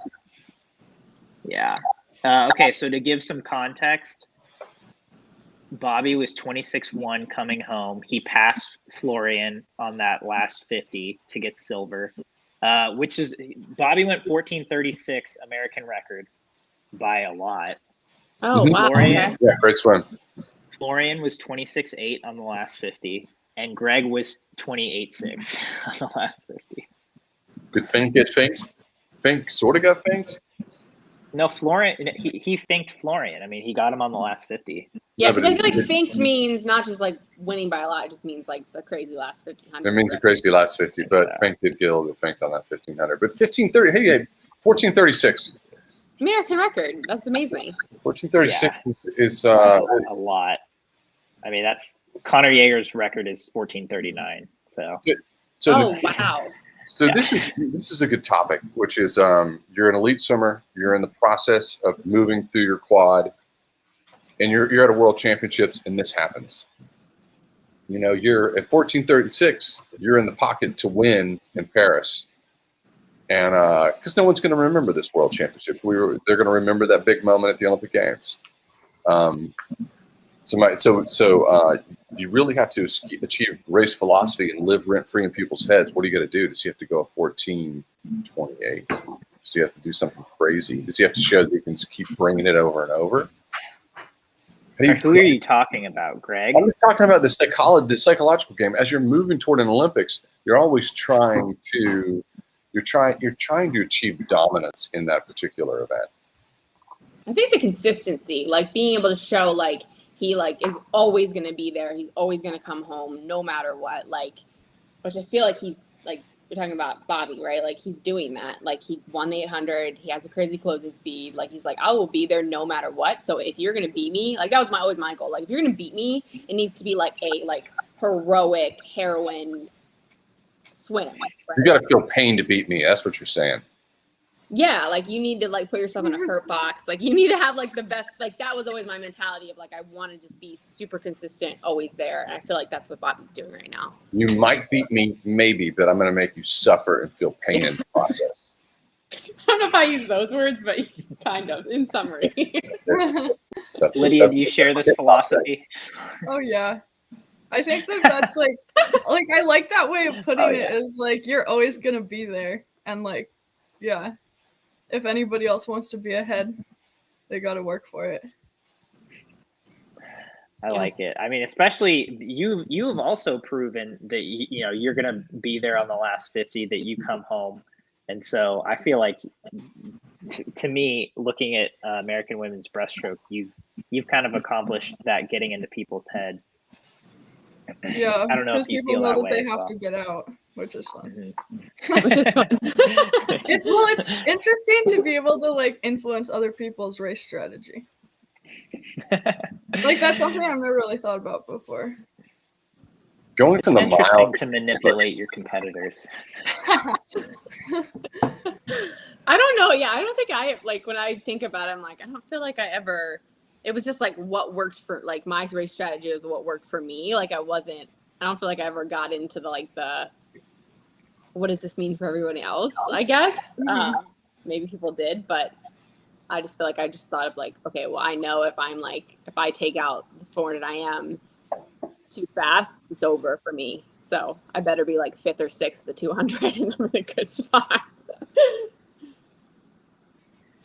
Yeah. Okay, so to give some context, Bobby was 26-1 coming home. He passed Florian on that last 50 to get silver, which is Bobby went 14:36 American record by a lot. Oh, wow. Florian, Yeah, great swim. Florian was 26-8 on the last 50, and Greg was 28-6 on the last 50. Did Fink get finked? Fink sort of got finked? No, Florian, he finked Florian. I mean, he got him on the last 50. Yeah, because I feel like finked means not just like winning by a lot. It just means like the crazy last 1500. It means a crazy last 50, but Fink did get a little bit finked on that 1500. But 1530, hey, 1436. American record. That's amazing. 1436 is a lot. I mean, that's Connor Yeager's record is 1439. So Wow. So this is a good topic, which is you're an elite swimmer, you're in the process of moving through your quad, and you're at a world championships, and this happens. You know, you're at 1436, you're in the pocket to win in Paris. And because no one's going to remember this world championships. They're going to remember that big moment at the Olympic Games. So you really have to achieve race philosophy and live rent-free in people's heads. What are you going to do? Does he have to go 14:28? Does he have to do something crazy? Does he have to show that he can keep bringing it over and over? Who are you talking about, Greg? I'm talking about the psychological game. As you're moving toward an Olympics, you're always trying to achieve dominance in that particular event. I think the consistency, like being able to show like he like is always going to be there. He's always going to come home no matter what. Like, which I feel like he's like, you're talking about Bobby, right? Like he's doing that. Like he won the 800. He has a crazy closing speed. Like he's like, I will be there no matter what. So if you're going to beat me, like that was always my goal. Like if you're going to beat me, it needs to be like a like heroic heroine swim. Right? You got to feel pain to beat me. That's what you're saying. Yeah, like you need to like put yourself in a hurt box. Like you need to have like the best. Like that was always my mentality of like I want to just be super consistent, always there. And I feel like that's what Bobby's doing right now. You might beat me, maybe, but I'm going to make you suffer and feel pain in the process. I don't know if I use those words, but kind of in summary. Lydia, do you share this philosophy? Oh yeah, I think that's like I like that way of putting it. Is like you're always gonna be there, and like yeah. If anybody else wants to be ahead, they got to work for it. I like it. I mean, especially you have also proven that you know you're going to be there on the last 50, that you come home. And so I feel like to me, looking at American women's breaststroke, you've kind of accomplished that, getting into people's heads. Yeah, I don't know if you people feel know that they way have to get out, which is fun. Mm-hmm. Which is fun. It's interesting to be able to like influence other people's race strategy. Like that's something I've never really thought about before. Going from the Interesting mile to manipulate your competitors. I don't know. Yeah, I don't think I like when I think about it, I'm like, I don't feel like I ever. It was just like what worked for like my race strategy was what worked for me. Like I don't feel like I ever got into the what does this mean for everyone else? I guess maybe people did, but I just feel like I just thought of like, okay, well I know if I take out the 400 IM too fast, it's over for me. So I better be like 5th or 6th at the 200 and I'm in a good spot.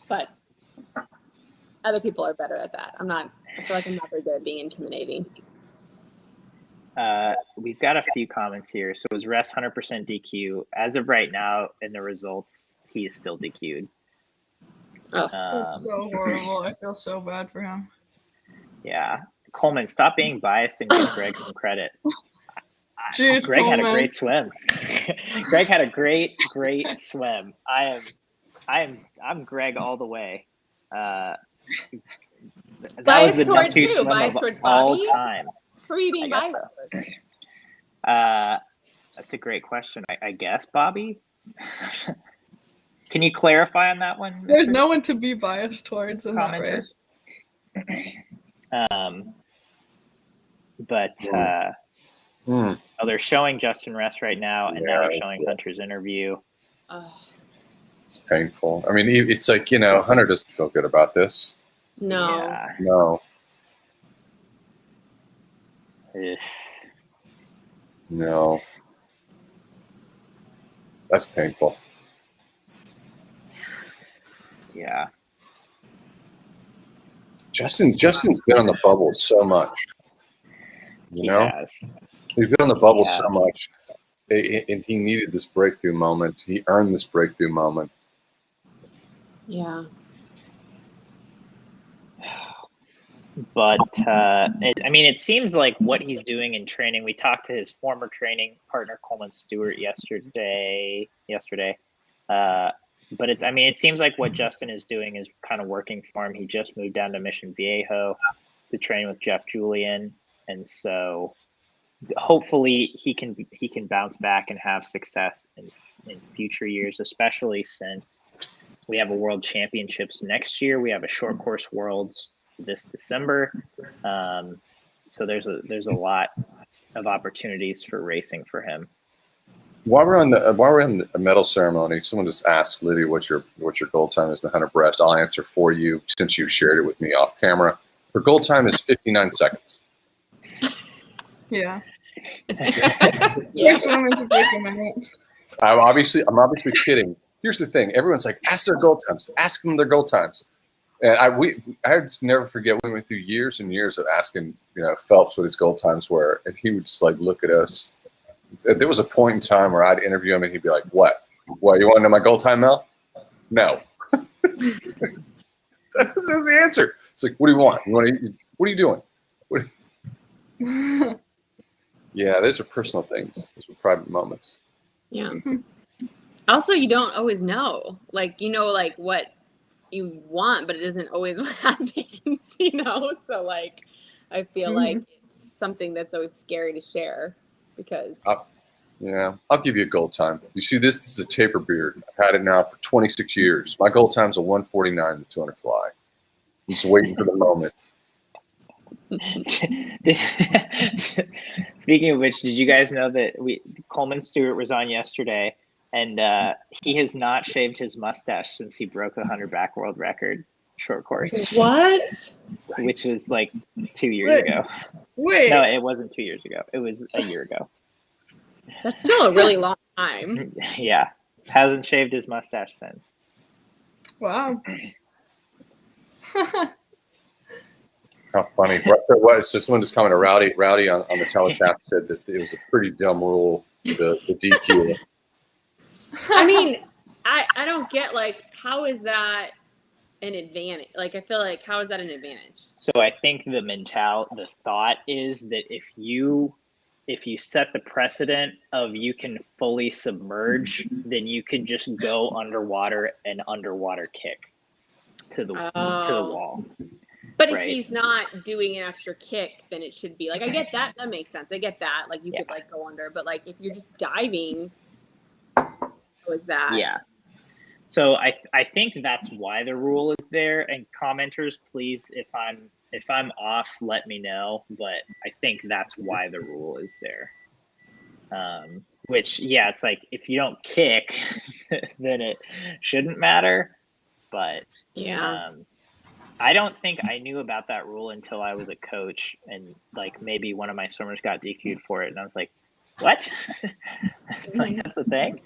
But other people are better at that. I feel like I'm not very good at being intimidating. We've got a few comments here. So is Rest 100% DQ? As of right now, in the results, he is still DQ'd. That's so horrible. I feel so bad for him. Yeah. Coleman, stop being biased and give Greg some credit. Jeez, Greg had a Coleman. great swim. Greg had a great swim. I'm Greg all the way. That was the Biased best swim biased of towards all Bobby? time. Who are you being I guess biased so. towards? That's a great question. I guess Bobby. Can you clarify on that one? There's Mr. no one to be biased towards in that Commenter? race. Oh, they're showing Justin Rest right now, and now they're showing Yeah. Hunter's interview. It's painful. I mean, it's like, Hunter doesn't feel good about this. No. Yeah. No. Ugh. No. That's painful. Yeah. Justin's been on the bubble so much. You know? Yes. He's been on the bubble so Yes. much. And he needed this breakthrough moment. He earned this breakthrough moment. Yeah. But it seems like what he's doing in training. We talked to his former training partner Coleman Stewart yesterday. But it seems like what Justin is doing is kind of working for him. He just moved down to Mission Viejo to train with Jeff Julian, and so hopefully he can bounce back and have success in future years, especially since we have a World Championships next year. We have a short course Worlds this December, so there's a lot of opportunities for racing for him. While we're on the medal ceremony, someone just asked Lydia what your goal time is in the 100 breast. I'll answer for you since you shared it with me off camera. Her goal time is 59 seconds. Yeah. You're swimming to break a minute. I'm obviously kidding. Here's the thing: everyone's like, ask their goal times. Ask them their goal times. And I just never forget. We went through years and years of asking, Phelps what his goal times were, and he would just like look at us. There was a point in time where I'd interview him, and he'd be like, "What? What? You want to know my goal time, Mel? No." That's the answer. It's like, what do you want? What are you doing? Yeah, those are personal things. Those are private moments. Yeah. Also, you don't always know. Like, what you want, but it doesn't always what happens, So, like, I feel like it's something that's always scary to share because... I'll give you a goal time. You see this? This is a taper beard. I've had it now for 26 years. My goal time's a 1:49 the 200 fly. I'm just waiting for the moment. Speaking of which, did you guys know that Coleman Stewart was on yesterday, and he has not shaved his mustache since he broke the 100 back world record short course. What? Which was like 2 years ago. Wait. No, it wasn't 2 years ago. It was a year ago. That's still a really long time. Yeah. Hasn't shaved his mustache since. Wow. How funny. So someone just commented, Rowdy on the telecast said that it was a pretty dumb rule, the DQ. I mean, I don't get, like, how is that an advantage? Like, I feel like, how is that an advantage? So I think the thought is that if you set the precedent of you can fully submerge, then you can just go underwater and underwater kick to the wall. But Right. if he's not doing an extra kick, then it should be like, I get that. That makes sense. I get that. Like, you could like go under, but like if you're just diving, how is that? Yeah. So I think that's why the rule is there. And commenters, please, if I'm off, let me know. But I think that's why the rule is there. Which, yeah, it's like if you don't kick, then it shouldn't matter. But I don't think I knew about that rule until I was a coach, and like maybe one of my swimmers got DQ'd for it, and I was like, "What? Like that's the thing?"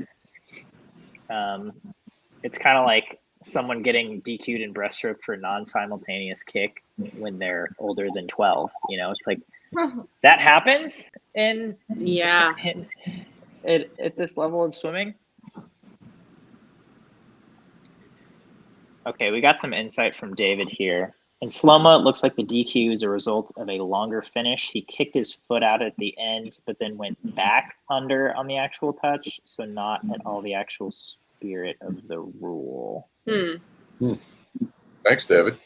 It's kind of like someone getting DQ'd in breaststroke for non-simultaneous kick when they're older than 12. It's like that happens at this level of swimming. Okay, we got some insight from David here. In slow-mo, it looks like the DQ is a result of a longer finish. He kicked his foot out at the end, but then went back under on the actual touch, so not at all the actual spirit of the rule. Thanks, David.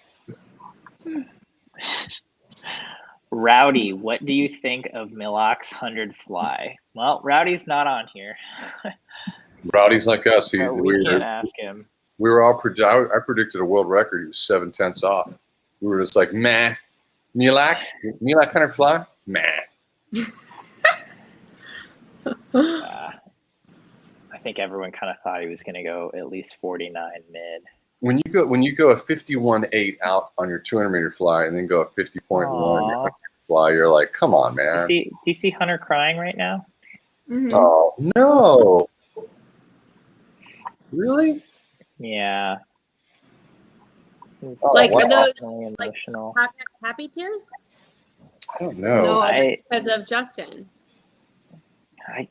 Rowdy, what do you think of Milok's 100 fly? Well, Rowdy's not on here. Rowdy's like us. We can't ask him. We were all I predicted a world record. He was 7/10 off. We were just like, meh. Milok 100 fly? Meh. I think everyone kind of thought he was going to go at least 49 mid. When you go a 51.8 out on your 200-meter fly and then go a 50.1 fly, you're like, come on, man. Do you see Hunter crying right now? Mhm. Oh no! Really? Yeah. Like, are those Really like emotional. happy tears? I don't know. No, because of Justin.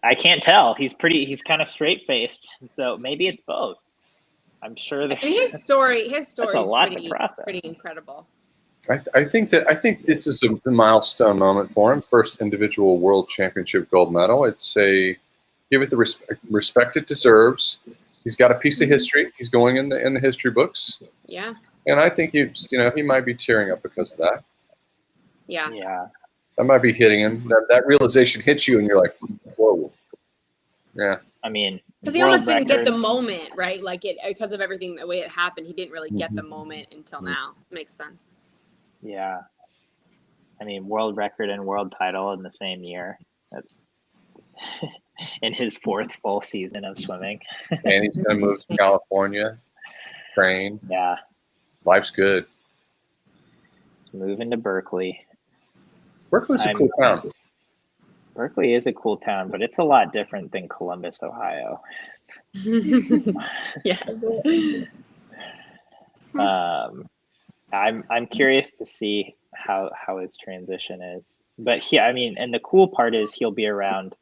I can't tell. He's kind of straight faced, so maybe it's both. I'm sure that His story that's a lot to is process. pretty incredible. I think this is a milestone moment for him. First individual world championship gold medal. It's give it the respect it deserves. He's got a piece of history. He's going in the history books. Yeah. And I think he might be tearing up because of that. Yeah. Yeah. That might be hitting him. That realization hits you, and you're like, whoa. Yeah. I mean, Because he almost didn't get the moment, right? Like because of everything, the way it happened, he didn't really get the moment until now. Makes sense. Yeah. I mean, world record and world title in the same year. That's in his 4th full season of swimming. And he's going to move to California, train. Yeah. Life's good. He's moving to Berkeley. Berkeley's a cool town. Berkeley is a cool town, but it's a lot different than Columbus, Ohio. Yes. I'm curious to see how his transition is. But yeah, I mean, and the cool part is he'll be around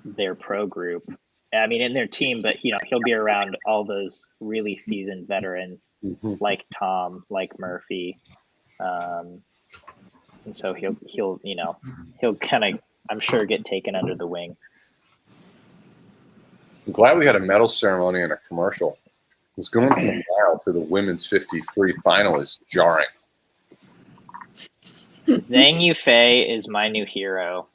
their pro group. I mean, in their team, but he'll be around all those really seasoned veterans like Tom, like Murphy, and so he'll kind of, I'm sure, get taken under the wing. I'm glad we had a medal ceremony and a commercial. It was going from the mile to the women's 50 free final is jarring. Zhang Yufei is my new hero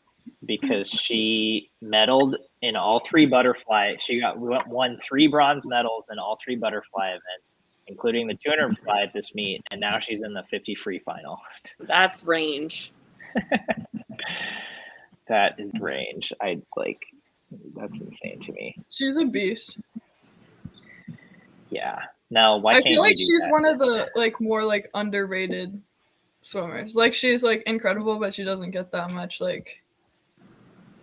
because she medaled in all 3 butterfly. She won 3 bronze medals in all 3 butterfly events, including the 200 fly at this meet, and now she's in the 50 free final. That's range. That is range. That's insane to me. She's a beast. Yeah. No, why I can't feel like you do she's that? one of the more underrated swimmers. Like she's incredible, but she doesn't get that much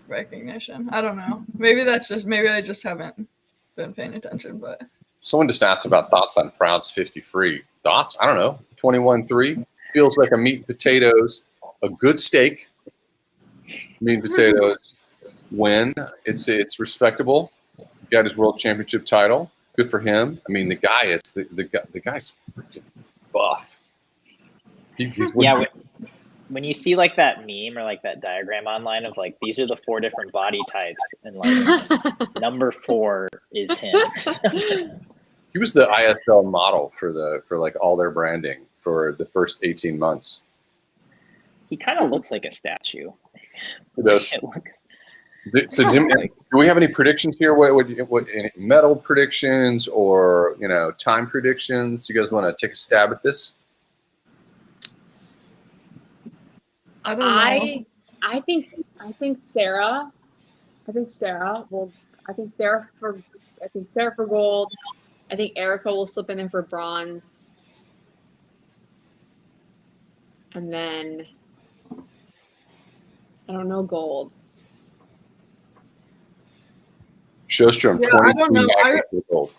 recognition. I don't know. Maybe I just haven't been paying attention, but Someone just asked about thoughts on Proud's 50 free. Thoughts? I don't know. 21-3 feels like a meat and potatoes, a good steak. Meat and potatoes win. It's respectable. Got his world championship title. Good for him. I mean, the guy is the guy's buff. When you see that meme or that diagram online of these are the 4 different body types and number 4 is him. He was the ISL model for all their branding for the first 18 months. He kind of looks like a statue. It does. So Jim, do we have any predictions here? What any medal predictions or time predictions? You guys want to take a stab at this? I don't know. I think Sarah. I think Sarah for gold. I think Erica will slip in there for bronze. And then I don't know, gold. Sjostrom, Yeah, I don't know. for gold.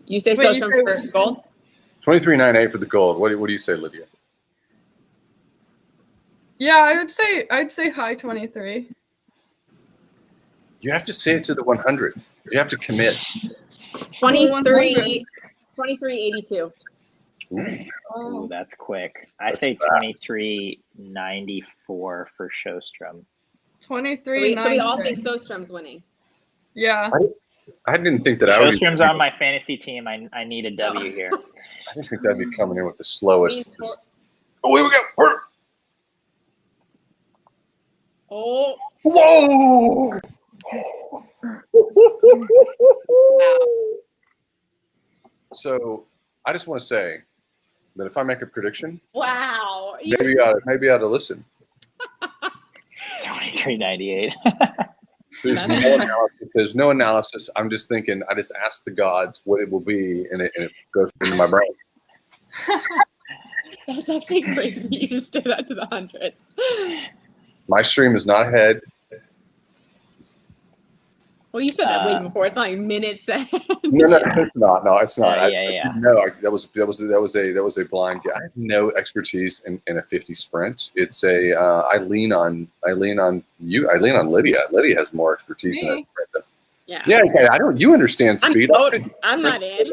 You say Wait, Sjostrom for gold? 23.98 for the gold. What do you say, Lydia? Yeah, I'd say high 23. You have to say it to the 100. You have to commit. 23.82. Ooh, that's quick. I That's say fast. 23.94 for Sjostrom. 23. So we all think Sjostrom's winning. Yeah. I didn't think that I would. Sjostrom's on my fantasy team. I need a W here. I didn't think that'd be coming in with the slowest. Me too. Oh, here we go. Oh, Whoa! So I just want to say that if I make a prediction, wow. maybe I ought to listen. 23.98. There's no analysis. I'm just thinking. I just ask the gods what it will be, and it goes into my brain. That's actually crazy. You just did that to the 100. My stream is not ahead. Well, you said that way before. It's not like minutes ahead. No, it's not. No, it's not. Yeah. That was a blind guess. I have no expertise in a 50 sprint. It's I lean on you. I lean on Lydia. Lydia has more expertise in a sprint. Yeah. Okay. You understand speed. I'm not in.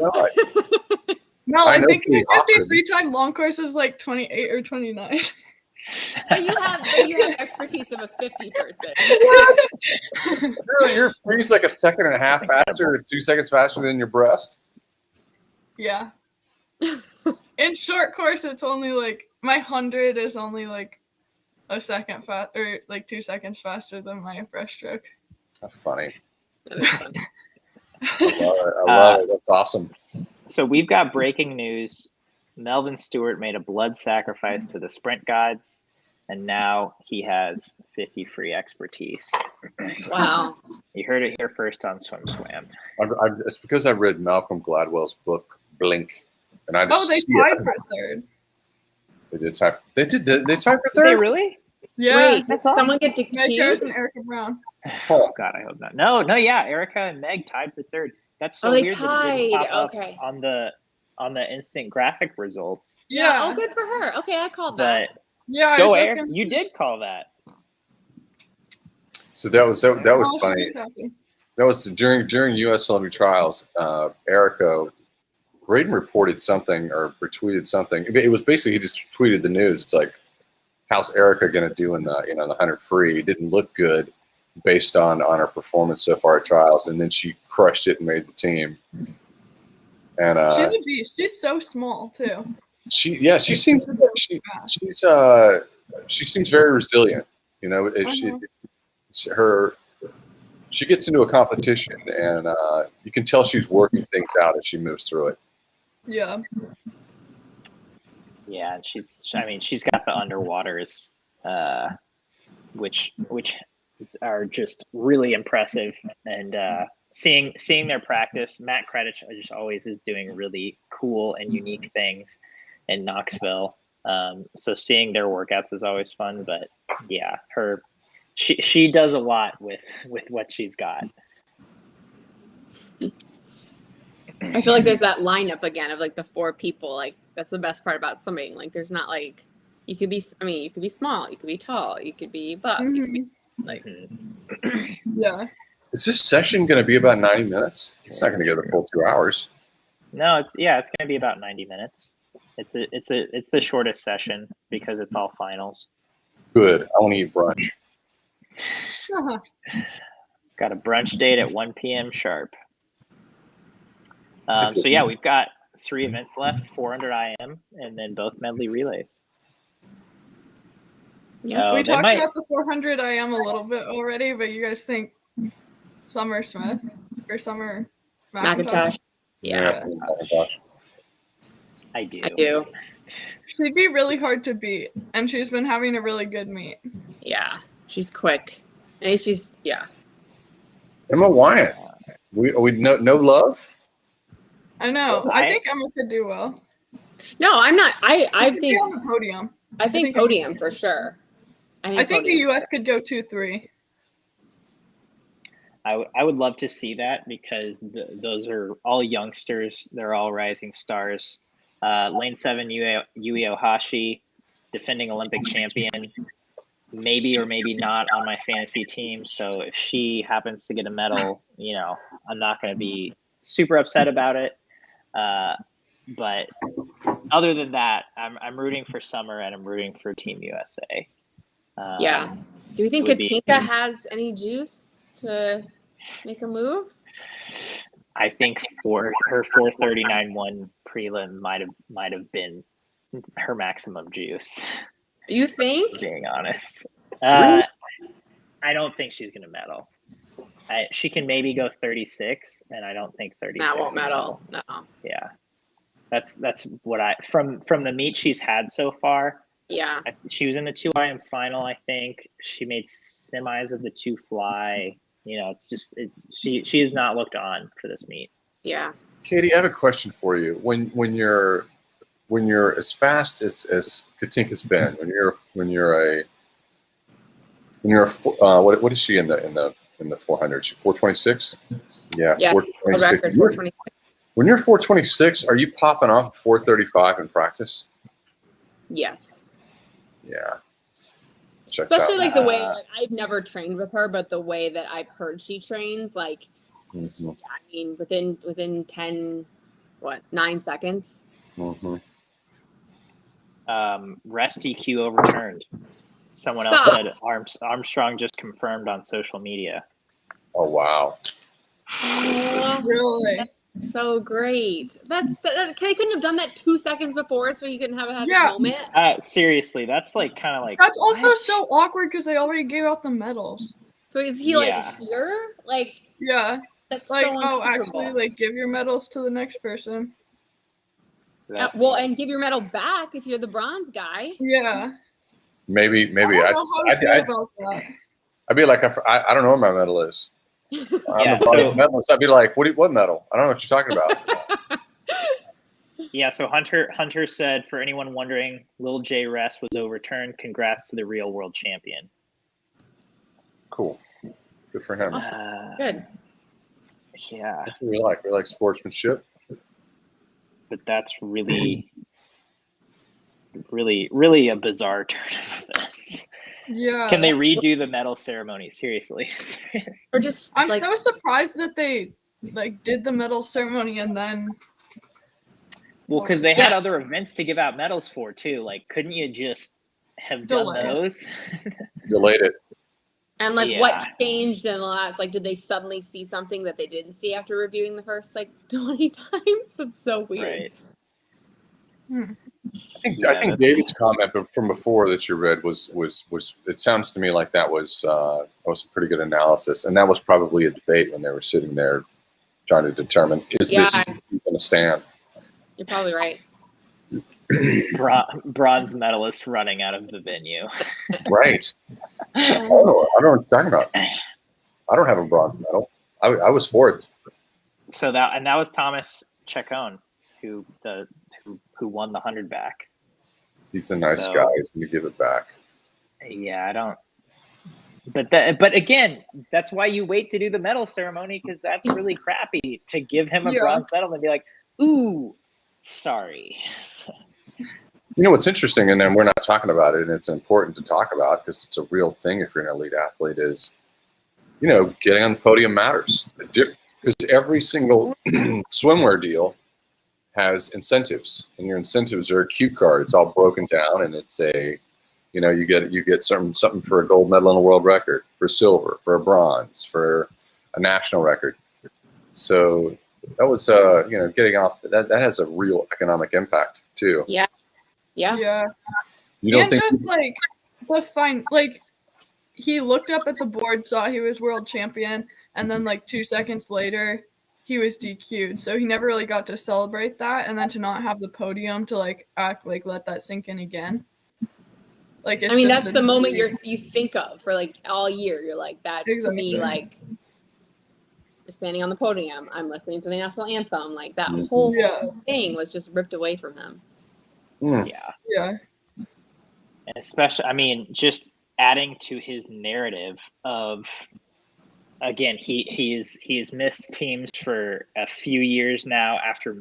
No, I think the my 50 free time long course is like 28 or 29. But you have expertise of a 50 person. Your free's like a second and a half faster, or 2 seconds faster than your breast. Yeah. In short course, it's only like my 100 is only like a second or like 2 seconds faster than my breaststroke. That's funny. That is funny. I love it. That's awesome. So we've got breaking news. Melvin Stewart made a blood sacrifice to the sprint gods, and now he has 50 free expertise. Wow. You heard it here first on SwimSwam. It's because I read Malcolm Gladwell's book Blink, and I just they see tied it. for third. They did tie. They tied for Did they third. really? Yeah. Wait, did someone get Meg Harris decused? and Erica Brown. Oh God, I hope not. No, yeah, Erica and Meg tied for third. That's so they weird that it didn't tied. pop up Okay. on the instant graphic results. Yeah. Oh, good for her. Okay, I called that. But Yeah. go I was Air, gonna you say- did call that. So that was Oh, she funny. was happy. That was during U.S. Olympic trials. Erica Braden reported something or retweeted something. It was basically he just tweeted the news. It's like, how's Erica going to do in the the 100 free? It didn't look good based on her performance so far at trials, and then she crushed it and made the team. And She's a beast. She's so small too. she seems she seems very resilient. You know, if she gets into a competition, and you can tell she's working things out as she moves through it. Yeah. Yeah, and she's got the underwaters, which are just really impressive. And seeing their practice, Matt Kretich just always is doing really cool and unique things in Knoxville. So seeing their workouts is always fun. But yeah, she does a lot with what she's got. I feel like there's that lineup again of like the 4 people. Like that's the best part about swimming. Like there's not like you could be small, you could be tall, you could be buff, you could be like Yeah. Is this session going to be about 90 minutes? It's not going to go the full 2 hours. No, it's going to be about 90 minutes. It's the shortest session because it's all finals. Good. I want to eat brunch. Got a brunch date at 1 p.m. sharp. So yeah, we've got 3 events left: 400 IM and then both medley relays. Yeah, We talked about the 400 IM a little bit already, but you guys think Summer Smith or Summer McIntosh. Yeah, McIntosh. I do. I do. She'd be really hard to beat, and she's been having a really good meet. Yeah, she's quick. And she's Emma Wyatt. We no love. I know. I think Emma could do well. No, I'm not. I She could be think on the podium. I think podium for sure. I think the U.S. could go 2-3. I would love to see that because those are all youngsters. They're all rising stars. Lane 7, Yui Ohashi, defending Olympic champion, maybe or maybe not on my fantasy team. So if she happens to get a medal, I'm not going to be super upset about it. But other than that, I'm rooting for Summer and I'm rooting for Team USA. Yeah. Do we think it would be- Katinka has any juice to make a move? I think for her 4:39.1 prelim might have been her maximum juice. You think? Being honest, Really? I don't think she's gonna medal. She can maybe go 36, and I don't think 36. Matt won't medal. No. Yeah, that's what from the meet she's had so far. Yeah. She was in the 2 IM final. I think she made semis of the 2 fly. It's just she has not looked on for this meet. Yeah. Katie, I have a question for you. When you're as fast as Katinka's been, when you're what is she in the 400? She 426? Yeah. Yeah. 426. Record 426. When you're 426, are you popping off 435 in practice? Yes. Yeah. Check Especially that. like the way I've never trained with her, but the way that I've heard she trains, like Mm-hmm. I mean within 9 seconds. Mm-hmm. Rest DQ overturned. Someone else said Armstrong just confirmed on social media. Oh wow! Really? So great. They couldn't have done that 2 seconds before, so you couldn't have had Yeah. a moment. Seriously, that's like kind of like. That's also what? so awkward because they already gave out the medals. So is he Yeah. like here? Like Yeah. that's Like, so oh, uncomfortable. actually, like, give your medals to the next person. That's- Well, and give your medal back if you're the bronze guy. Yeah. Maybe I don't know how I feel I'd about that. be like, I don't know what my medal is. I'm Yeah, a bronze so- medalist. I'd be like, what medal? I don't know what you're talking about. Yeah, so Hunter said, for anyone wondering, Lil J Rest was overturned. Congrats to the real world champion. Cool. Good for him. Good. Yeah, That's what we like. We like sportsmanship. but that's really a bizarre turn of events. Yeah. Can they redo the medal ceremony? Seriously. Or just I'm like so surprised that they did the medal ceremony and then. Well, because they had Yeah. other events to give out medals for too. Like, couldn't you just have Delay done it. those? Delayed it. and like Yeah. what changed in the last did they suddenly see something that they didn't see after reviewing the first 20 times? It's so weird. Right. I think David's comment from before that you read was it sounds to me like that was a pretty good analysis, and that was probably a debate when they were sitting there trying to determine is this going to stand. You're probably right. Bronze medalist running out of the venue. Right. I don't know what you're talking about. I don't have a bronze medal. I was fourth. So that was Thomas Ceccon who won the 100 back. He's a nice So- guy. He's going to give it back. Yeah, I don't. But again, that's why you wait to do the medal ceremony, because that's really crappy to give him a Yeah. bronze medal and be like, ooh, sorry. You know what's interesting, and then we're not talking about it, and it's important to talk about because it's a real thing if you're an elite athlete, is, getting on the podium matters. Because every single swimwear deal has incentives, and your incentives are a cue card. It's all broken down, and it's a, you get something for a gold medal and a world record, for silver, for a bronze, for a national record. So that was, getting off. That has a real economic impact too. Yeah. Yeah. You don't And think? just he looked up at the board, saw he was world champion, and then 2 seconds later he was DQ'd. So he never really got to celebrate that, and then to not have the podium to let that sink in again. It's I mean, just that's the moment you think of for all year. You're like, that's me, Exactly. just standing on the podium. I'm listening to the national anthem. Like that whole thing was just ripped away from him. Yeah. Yeah. And especially, just adding to his narrative of, again, he's missed teams for a few years now after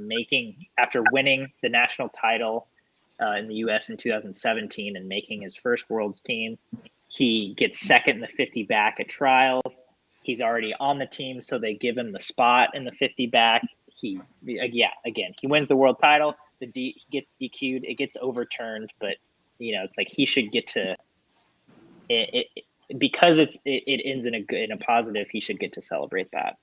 winning the national title in the U.S. in 2017 and making his first Worlds team. He gets second in the 50 back at trials. He's already on the team, so they give him the spot in the 50 back. He wins the world title. he gets DQ'd, it gets overturned, but it's like he should get to it because it ends in a positive. He should get to celebrate that.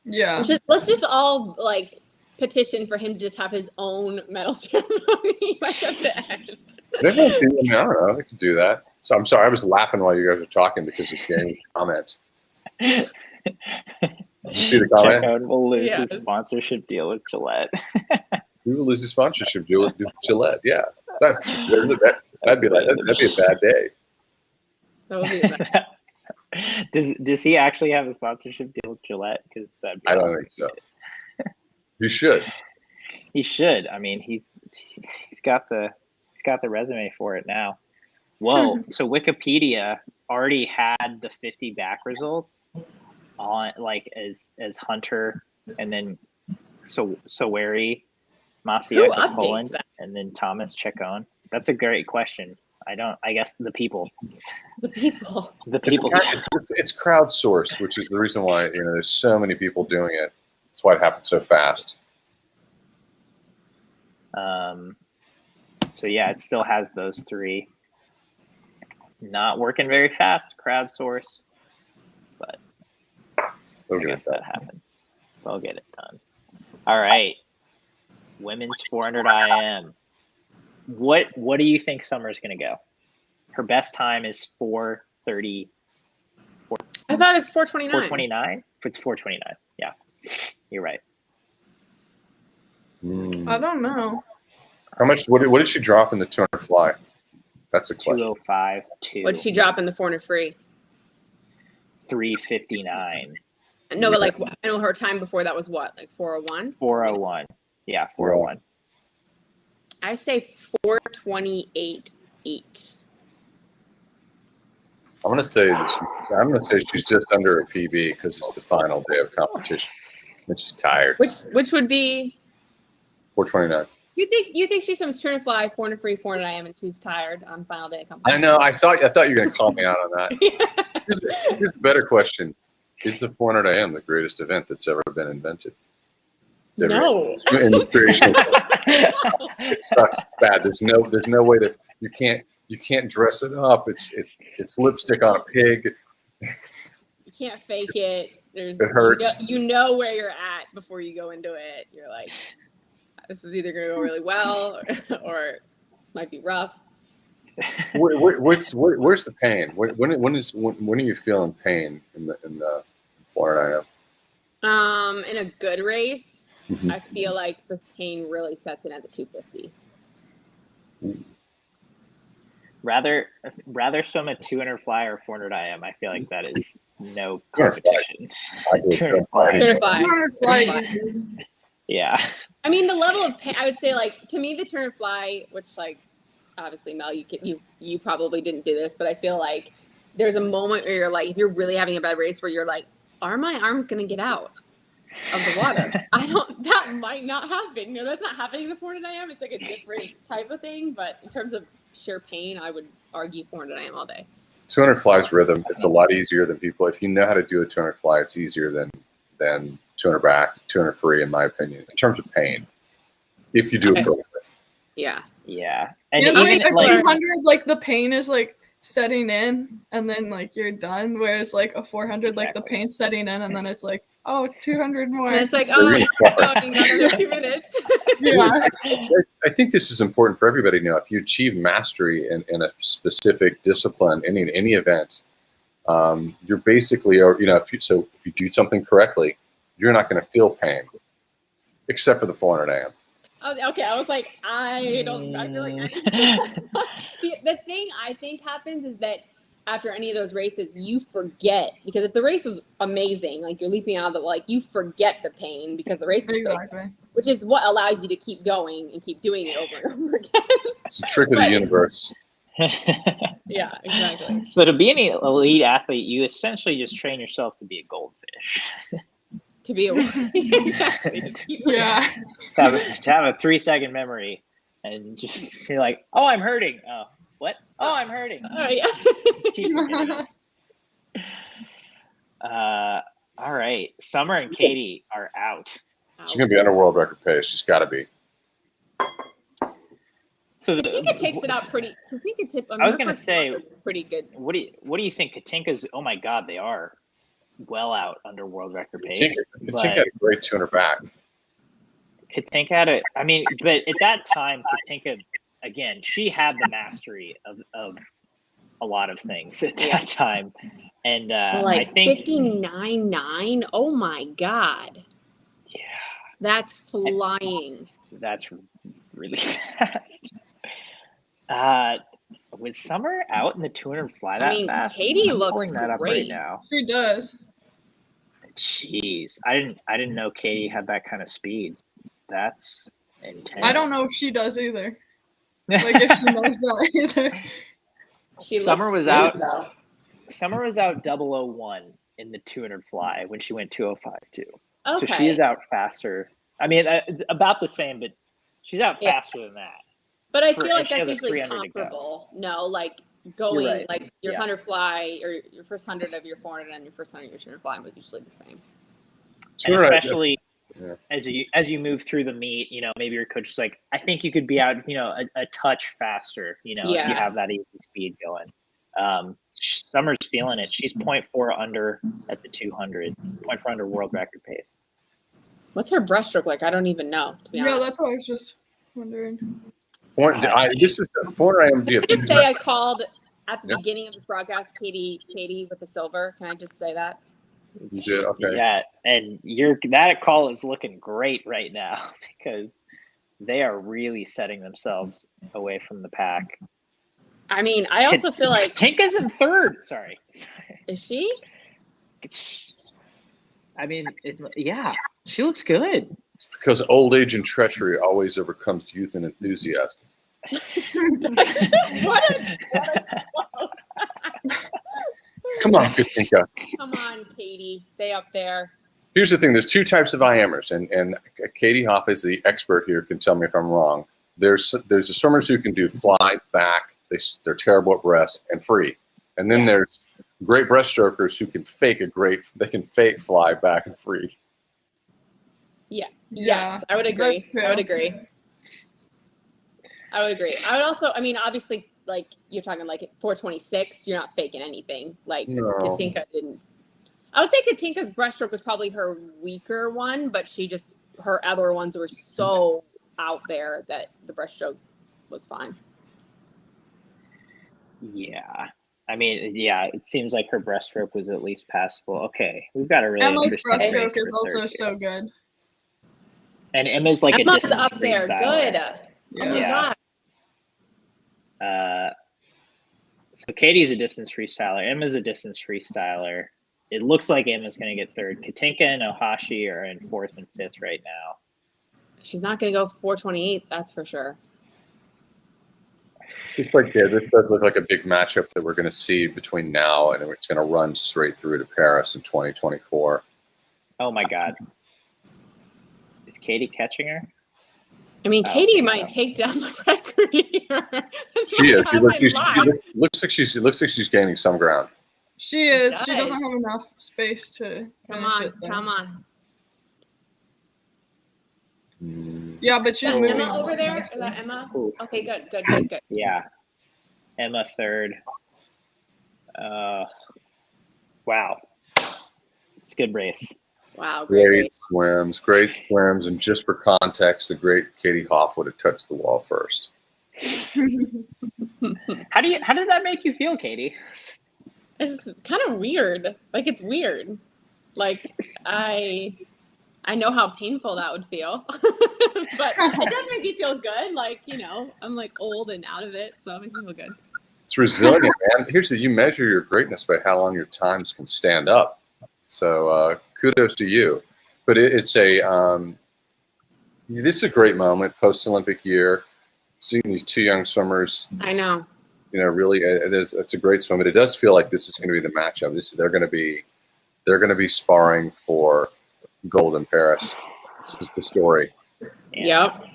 Yeah. Let's just all like petition for him to just have his own medal ceremony like at the end. I don't know. They can do that. So I'm sorry, I was laughing while you guys were talking because of James' comments. Did you see the comment? Ceccon will lose his sponsorship deal with Gillette. We will lose his sponsorship deal with Gillette. Yeah, that'd be a bad day. That would be a bad. Does he actually have a sponsorship deal with Gillette? Because I don't think so. He should. He should. I mean, he's got the resume for it now. Whoa! So Wikipedia already had the 50 back results on like as Hunter, and then Ksawery Masiuk of Poland, and then Thomas Ceccon. That's a great question. I guess the people. It's crowdsourced, which is the reason why there's so many people doing it. That's why it happened so fast. So yeah, it still has those three. Not working very fast, crowdsource, but I guess that happens. So I'll get it done. All right, women's 400 IM. What do you think Summer's gonna go? Her best time is 4:30. I thought it was 4:29. 4:29. It's 4:29. Yeah, you're right. I don't know. How much? What did she drop in the 200 fly? That's a question. 205.2. What'd she drop in the 400 free? 3:59. No, but like I know her time before that was what, like 4:01? 4:01. Yeah, 4:01. I say 4:28.8. I'm gonna say she's just under a PB because it's the final day of competition, and she's tired. Which would be 4:29. You think she's some turn fly 400 free 400 IM and she's tired on final day of competition? I know. I thought you were gonna call me out on that. Here's a better question: is the 400 IM the greatest event that's ever been invented? No. In the creation it sucks. It's bad. There's no way that you can't dress it up. It's lipstick on a pig. You can't fake it. It hurts. You know where you're at before you go into it. You're like, this is either going to go really well or this might be rough. Where's the pain? When are you feeling pain in the 400 IM? In a good race, Mm-hmm. I feel like this pain really sets in at the 250. Rather swim a 200 fly or 400 IM. I feel like that is no competition. 200 fly. Yeah. I mean, the level of pain, I would say, like, to me, the 200 fly, which, like, obviously, Mel, you probably didn't do this, but I feel like there's a moment where you're like, if you're really having a bad race where you're like, are my arms going to get out of the water? That might not happen. That's not happening in the 400 IM. It's like a different type of thing, but in terms of sheer pain, I would argue 400 IM all day. 200 flies rhythm. It's a lot easier than people. If you know how to do a 200 fly, it's easier than 200 back, 200 free, in my opinion, in terms of pain. If you do it correctly. Yeah. Yeah. And yeah, even like 200, like the pain is like setting in and then like you're done. Whereas like a 400, like the pain's setting in and then it's like, oh, 200 more. And it's like, oh, another 2 minutes. Yeah. I think this is important for everybody to know. If you achieve mastery in a specific discipline, any event, you're basically, if you do something correctly, you're not going to feel pain, except for the 400 AM. Okay, I was like, I feel like the thing I think happens is that after any of those races, you forget, because if the race was amazing, like you're leaping out of you forget the pain because the race was exactly. so, which is what allows you to keep going and keep doing it over and over again. It's a trick of the universe. Yeah, exactly. So to be an elite athlete, you essentially just train yourself to be a goldfish. To be exactly. Yeah. To have a 3-second memory and just you're like, oh, I'm hurting. Oh, what? Oh, I'm hurting. Oh, yeah. Just keep all right. Summer and Katie are out. She's going to be under world record pace. She's got to be. So Katinka takes it out pretty. Katinka tip. I was gonna say, it's pretty good. What do you think? Katinka's? Oh my God, they are well out under world record pace. Katinka had a great 200 back. Katinka had a. I mean, but at that time, Katinka, again, she had the mastery of a lot of things at that time, and like I think 59.9. Oh my God. Yeah, that's flying. That's really fast. Was Summer out in the 200 fly that fast? Katie I'm looks pulling that up great right now. She does. Jeez, I didn't know Katie had that kind of speed. That's intense. I don't know if she does either. Like if she knows that either. Summer was out. Summer was out 001 in the 200 fly when she went 205 too. Okay. So she is out faster. I mean, about the same, but she's out faster than that. But I feel like that's usually comparable. No, like going right. like your 100 fly or your first 100 of your 400 and your first 100 of your 200 fly was usually the same. And especially as you move through the meet, you know, maybe your coach is like, I think you could be out, you know, a touch faster, you know, if you have that easy speed going. Summer's feeling it. She's 0.4 under at the 200, 0.4 under world record pace. What's her breaststroke like? I don't even know, to be honest. Yeah, that's what I was just wondering. This is the 400 IMG. Can I just say I called at the beginning of this broadcast Katie with the silver? Can I just say that? Yeah, okay. Yeah, and that call is looking great right now because they are really setting themselves away from the pack. I mean, I also feel like Tinka's in third. Sorry. Is she? I mean, she looks good. It's because old age and treachery always overcomes youth and enthusiasm. Come on, Katinka. Come on, Katie. Stay up there. Here's the thing. There's two types of IMers, and Katie Hoff is the expert here, can tell me if I'm wrong. There's the swimmers who can do fly, back, they're terrible at breast, and free. And then there's great breaststrokers who can fake fly, back, and free. Yeah. Yes, I would agree. I would agree. I would also, I mean, obviously, like you're talking like 426, you're not faking anything. Like Katinka didn't. I would say Katinka's breaststroke was probably her weaker one, but her other ones were so out there that the breaststroke was fine. Yeah. I mean, it seems like her breaststroke was at least passable. Okay, we've got a really Emma's breaststroke is also so good. And Emma's like Emma's a distance up there. freestyler. Good. Oh my God. So Katie's a distance freestyler. Emma's a distance freestyler. It looks like Emma's going to get third. Katinka and Ohashi are in fourth and fifth right now. She's not going to go 428, that's for sure. It's like, this does look like a big matchup that we're going to see between now and it's going to run straight through to Paris in 2024. Oh my God. Is Katie catching her? I mean, Katie might take down my record here. She is. Looks like she's gaining some ground. She is. She doesn't have enough space to finish it. Come on. Yeah, but she's moving. Emma over there? Is that Emma? Okay, good. Yeah. Emma third. Wow. It's a good race. Wow, great swims. And just for context, the great Katie Hoff would have touched the wall first. How does that make you feel, Katie? It's kind of weird. Like, it's weird. Like, I know how painful that would feel, but it does make me feel good. Like, you know, I'm like old and out of it, so it makes me feel good. It's resilient, man. You measure your greatness by how long your times can stand up. So kudos to you. But this is a great moment, post-Olympic year, seeing these two young swimmers. I know. You know, really, it's a great swim. But it does feel like this is going to be the matchup. They're going to be sparring for gold in Paris. This is the story. Yep.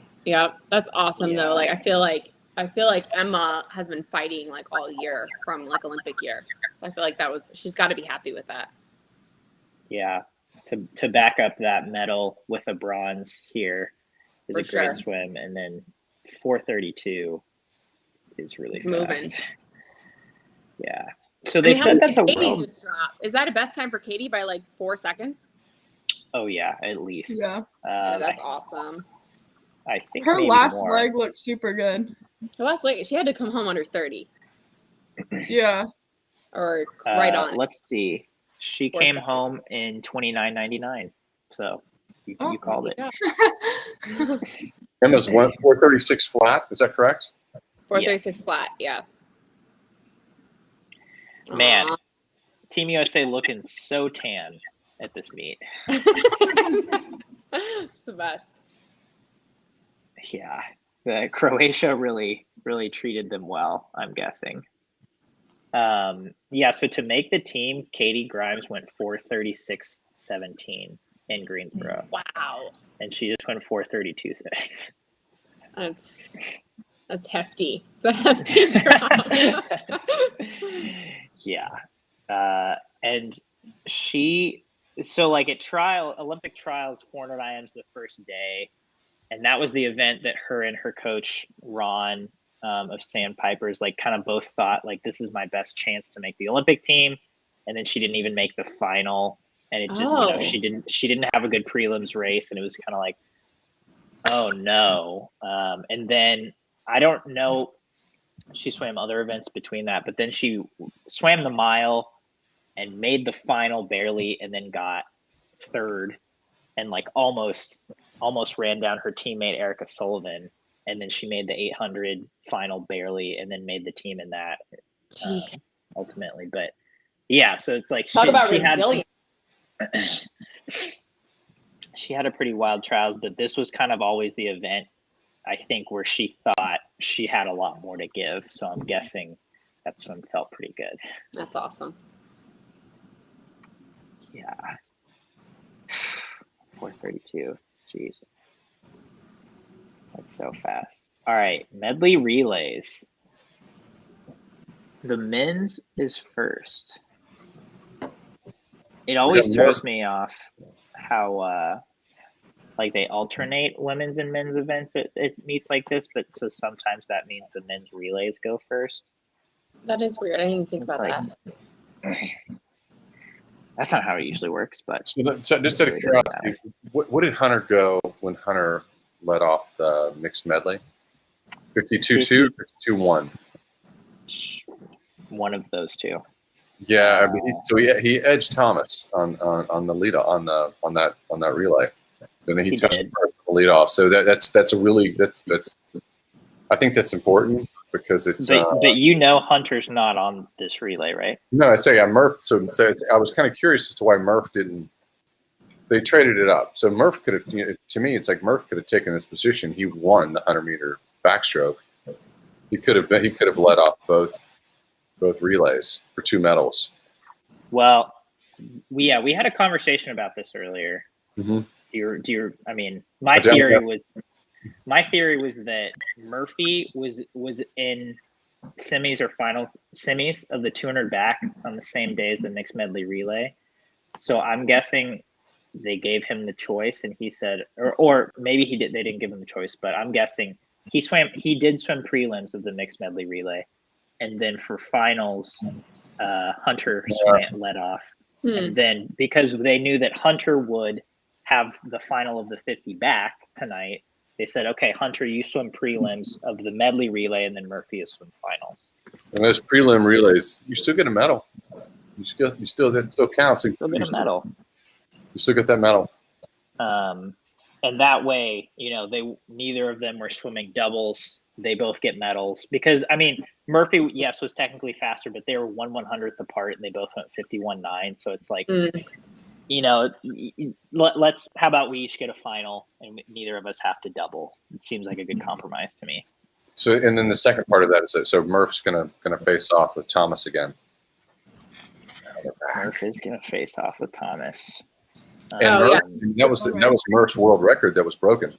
That's awesome though. Like I feel like Emma has been fighting like all year from like Olympic year. So I feel like she's got to be happy with that. Yeah. To back up that medal with a bronze here is a great swim, and then 432 is really It's fast. moving. Yeah. So they said that's a Katie world. just dropped. Is that a best time for Katie by like 4 seconds? Oh yeah, at least. Yeah. Yeah, that's awesome. I think Her maybe last more. leg looked super good. Her last leg, she had to come home under 30 Yeah. or right on. Let's see. She 4 came seconds. home in 29.99. So you called it. Emma's 436 flat. Is that correct? 436 Yes. flat. Yeah. Man, Aw. Team USA looking so tan at this meet. It's the best. Yeah. Croatia really treated them well, I'm guessing. Yeah, so to make the team, Katie Grimes went 436.17 in Greensboro. Wow. And she just went 432.6. That's hefty. It's a hefty drop. Yeah. And so like at Olympic trials, 400 IM's the first day. And that was the event that her and her coach, Ron, of Sandpipers, like kind of both thought like, this is my best chance to make the Olympic team. And then she didn't even make the final. And it just, she didn't have a good prelims race. And it was kind of like, oh no. And then I don't know, she swam other events between that, but then she swam the mile and made the final barely, and then got third and like almost ran down her teammate Erica Sullivan. And then she made the 800 final barely, and then made the team in that ultimately. But yeah, so it's like talk about resilience. She had a pretty wild trials, but this was kind of always the event, I think, where she thought she had a lot more to give. So I'm guessing that swim felt pretty good. That's awesome. Yeah. 432. Jeez. That's so fast. All right. Medley relays. The men's is first. It always throws me off how like they alternate women's and men's events at meets like this, but so sometimes that means the men's relays go first. That is weird. I didn't even think about that. That's not how it usually works, but so just out of curiosity, what did Hunter go when Hunter led off the mixed medley? 52.2, 52.1. One of those two. Yeah, I mean, he edged Thomas on the lead on that relay. And then he touched the lead off. So that's I think that's important because it's. But Hunter's not on this relay, right? No, I'd say Murph. So I was kind of curious as to why Murph didn't. They traded it up. So Murph could have. To me, it's like Murph could have taken this position. He won the 100-meter backstroke. He could have led off both relays for 2 medals. Well, we had a conversation about this earlier. Mm-hmm. I mean, my theory was that Murphy was in semis or finals semis of the 200 back on the same day as the mixed medley relay. So I'm guessing they gave him the choice, and he said, or maybe they didn't give him the choice, but I'm guessing he did swim prelims of the mixed medley relay. And then for finals, Hunter led off. And then because they knew that Hunter would have the final of the 50 back tonight, they said, okay, Hunter, you swim prelims of the medley relay, and then Murphy is swim finals. And those prelim relays, you still get a medal. That still counts. You still get a medal. You still get that medal. And that way, neither of them were swimming doubles. They both get medals because, I mean, Murphy, yes, was technically faster, but they were 1/100th apart, and they both went 51.9. So it's like, how about we each get a final and neither of us have to double? It seems like a good compromise to me. So, and then the second part of that is so Murph's gonna face off with Thomas again. Murph is gonna face off with Thomas. And that was Murph's world record that was broken.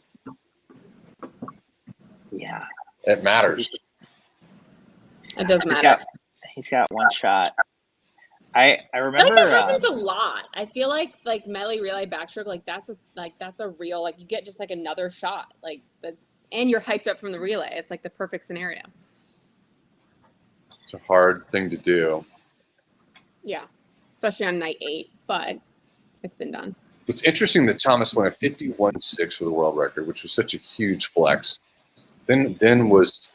Yeah. It matters. It does matter. He's got one shot. I remember. That happens a lot. I feel like medley relay backstroke, that's a real, you get just another shot. And you're hyped up from the relay. It's the perfect scenario. It's a hard thing to do. Yeah, especially on night 8, but it's been done. It's interesting that Thomas went a 51.6 for the world record, which was such a huge flex. Then was,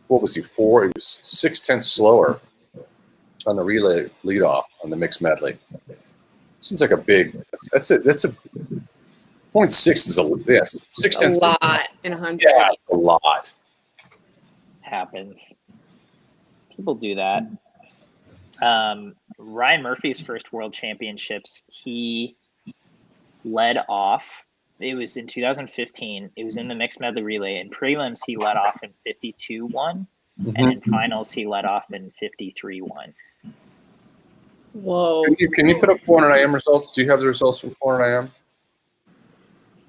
what was he, 4? He was 0.6 slower on the relay leadoff on the mixed medley. Seems like a big, that's a 0.6 is yes, 0.6 a lot in 100. Yeah, it's a lot. Happens. People do that. Ryan Murphy's first world championships, he led off. It was in 2015. It was in the mixed medley relay. In prelims, he led off in 52.1, and in finals, he led off in 53.1. Whoa! Can you put up 400 IM results? Do you have the results from 400 IM?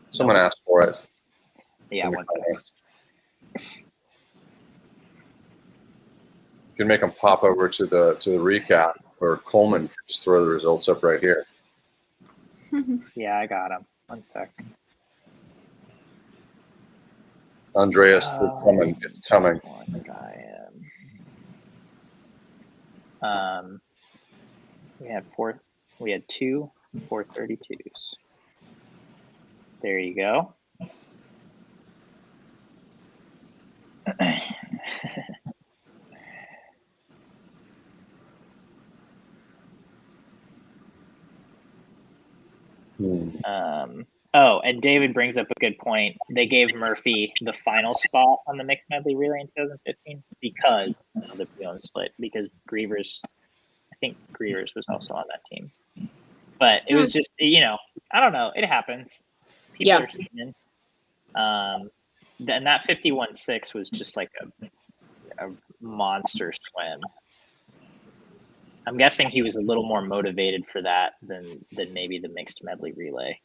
Someone asked for it. Yeah, one second. You can make them pop over to the recap, or Coleman can just throw the results up right here. Yeah, I got him. One sec. Andreas, they're coming. It's coming. We had 2 432s. There you go. And David brings up a good point. They gave Murphy the final spot on the mixed medley relay in 2015 because of the prelim split, because Grievers, I think Grievers was also on that team. But it was just, I don't know. It happens. People are human. And that 51.6 was just like a monster swim. I'm guessing he was a little more motivated for that than maybe the mixed medley relay.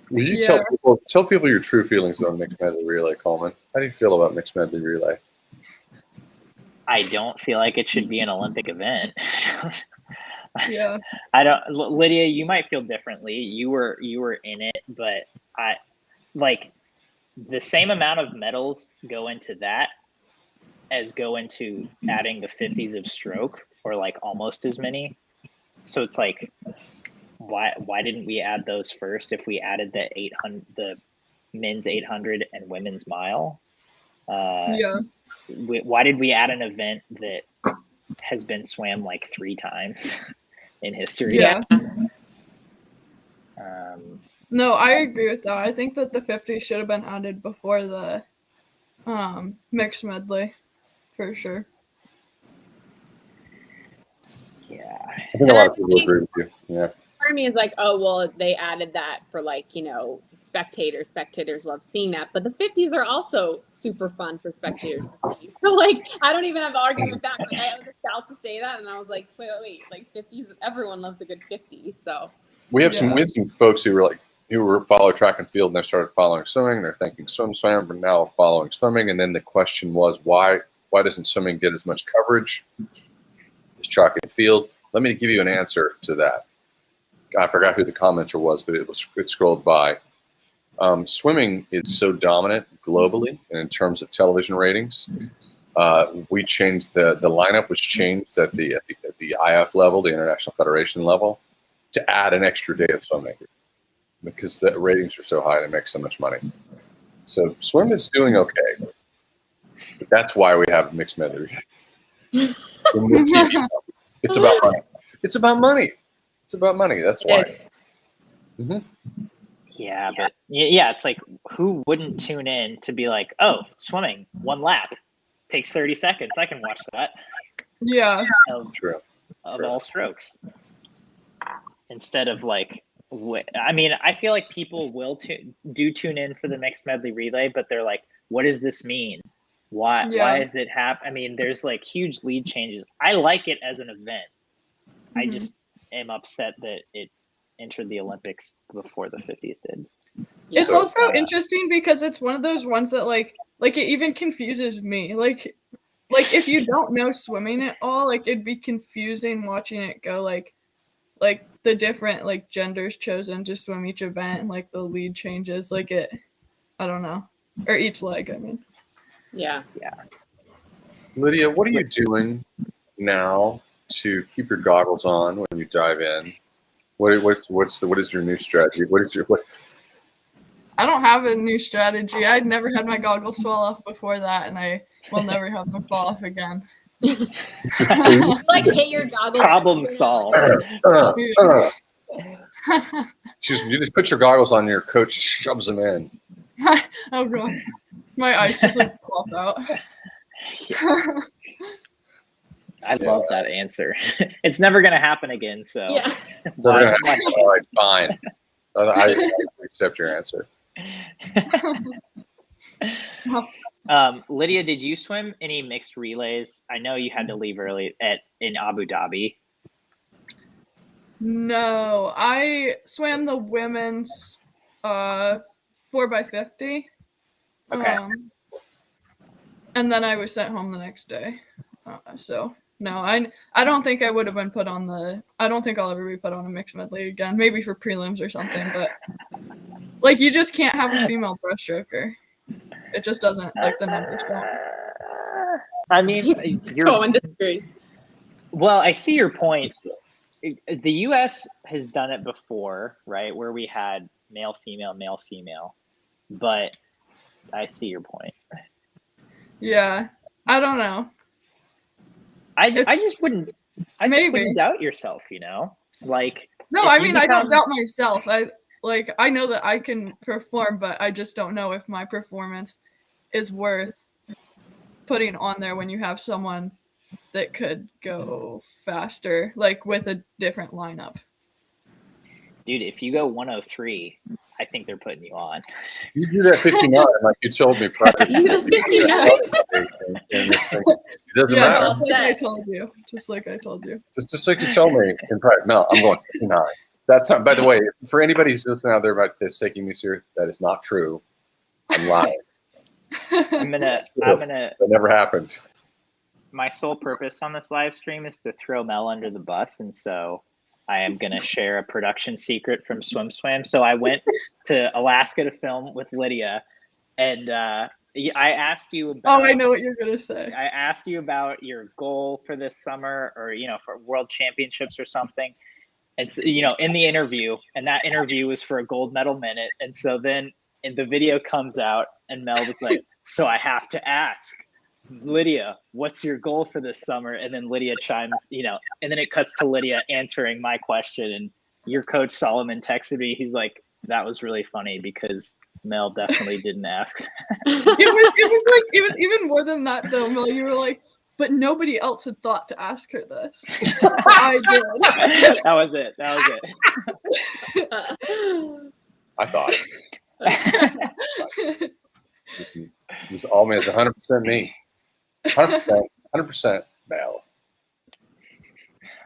Will you tell people your true feelings about mixed medley relay, Coleman? How do you feel about mixed medley relay? I don't feel like it should be an Olympic event. Yeah. I don't. Lydia, you might feel differently. You were in it, but I like the same amount of medals go into that as go into adding the 50s of stroke, or like almost as many. So it's like, why didn't we add those first if we added the men's 800 and women's mile? Why did we add an event that has been swam like 3 times in history? Yeah. No, I agree with that. I think that the 50 should have been added before the mixed medley, for sure. Yeah. I think a lot of people agree with you. Yeah. Part of me is like, oh, well, they added that for like, spectators. Spectators love seeing that. But the 50s are also super fun for spectators to see. So, like, I don't even have an argument back. Like, I was about to say that, and I was like, wait, like 50s, everyone loves a good 50. So we have some folks who were follow track and field, and they started following swimming. They're thinking SwimSwam, but now following swimming. And then the question was, why doesn't swimming get as much coverage as track and field? Let me give you an answer to that. I forgot who the commenter was, but it scrolled by. Swimming is so dominant globally, and in terms of television ratings, we changed the lineup was changed at the IF level, the International Federation level, to add an extra day of swimming because the ratings are so high, they make so much money. So swimming is doing okay, but that's why we have mixed medley. It's about money. It's about money. It's about money. That's why. Yeah, but it's like, who wouldn't tune in to be like, oh, swimming, 1 lap, takes 30 seconds. I can watch that. Yeah. Of all strokes. Instead of like, I feel like people will tune in for the mixed medley relay, but they're like, what does this mean? Why is it happen? There's like huge lead changes. I like it as an event. I just am upset that it entered the Olympics before the 50s did. It's also interesting because it's one of those ones that like it even confuses me. Like if you don't know swimming at all, like it'd be confusing watching it go like the different like genders chosen to swim each event and like the lead changes, I don't know. Or each leg, I mean. Yeah. Lydia, what are you doing now to keep your goggles on when you dive in? What is your new strategy? What? I don't have a new strategy. I'd never had my goggles fall off before that, and I will never have them fall off again. Like hit your goggles. Problem solved. You just put your goggles on, your coach shoves them in. Oh god, my eyes just like pop out. I love that answer. It's never going to happen again, so. Yeah. All right, fine. I accept your answer. Lydia, did you swim any mixed relays? I know you had to leave early in Abu Dhabi. No, I swam the women's 4x50. Okay. And then I was sent home the next day. So no, I don't think I would have been put on I don't think I'll ever be put on a mixed medley again. Maybe for prelims or something, but like you just can't have a female breaststroker. It just doesn't, like the numbers don't. I mean, Go in disgrace. Well, I see your point. The U.S. has done it before, right? Where we had male, female. But I see your point. Yeah, I don't know. I just wouldn't doubt yourself, Like, no, I mean, I don't doubt myself. I know that I can perform, but I just don't know if my performance is worth putting on there when you have someone that could go faster, like with a different lineup. Dude, if you go 103, I think they're putting you on. You do that 59, like you told me prior. It doesn't matter. Just like I told you. Just like you told me in private. No, I'm going 59. That's not, by the way, for anybody who's listening out there about this taking me serious, that is not true. I'm lying. That never happened. My sole purpose on this live stream is to throw Mel under the bus, and so I am going to share a production secret from SwimSwam. So I went to Alaska to film with Lydia, and I asked you about... Oh, I know what you're going to say. I asked you about your goal for this summer, or, for World Championships or something. And, so, in the interview, and that interview was for a gold medal minute. And so then the video comes out, and Mel was like, so I have to ask, Lydia, what's your goal for this summer? And then Lydia chimes, and then it cuts to Lydia answering my question. And your coach Solomon texted me. He's like, that was really funny because Mel definitely didn't ask. it was even more than that though, Mel. You were like, but nobody else had thought to ask her this. I did. That was it. I thought. This all me is 100% me. 100% Mel.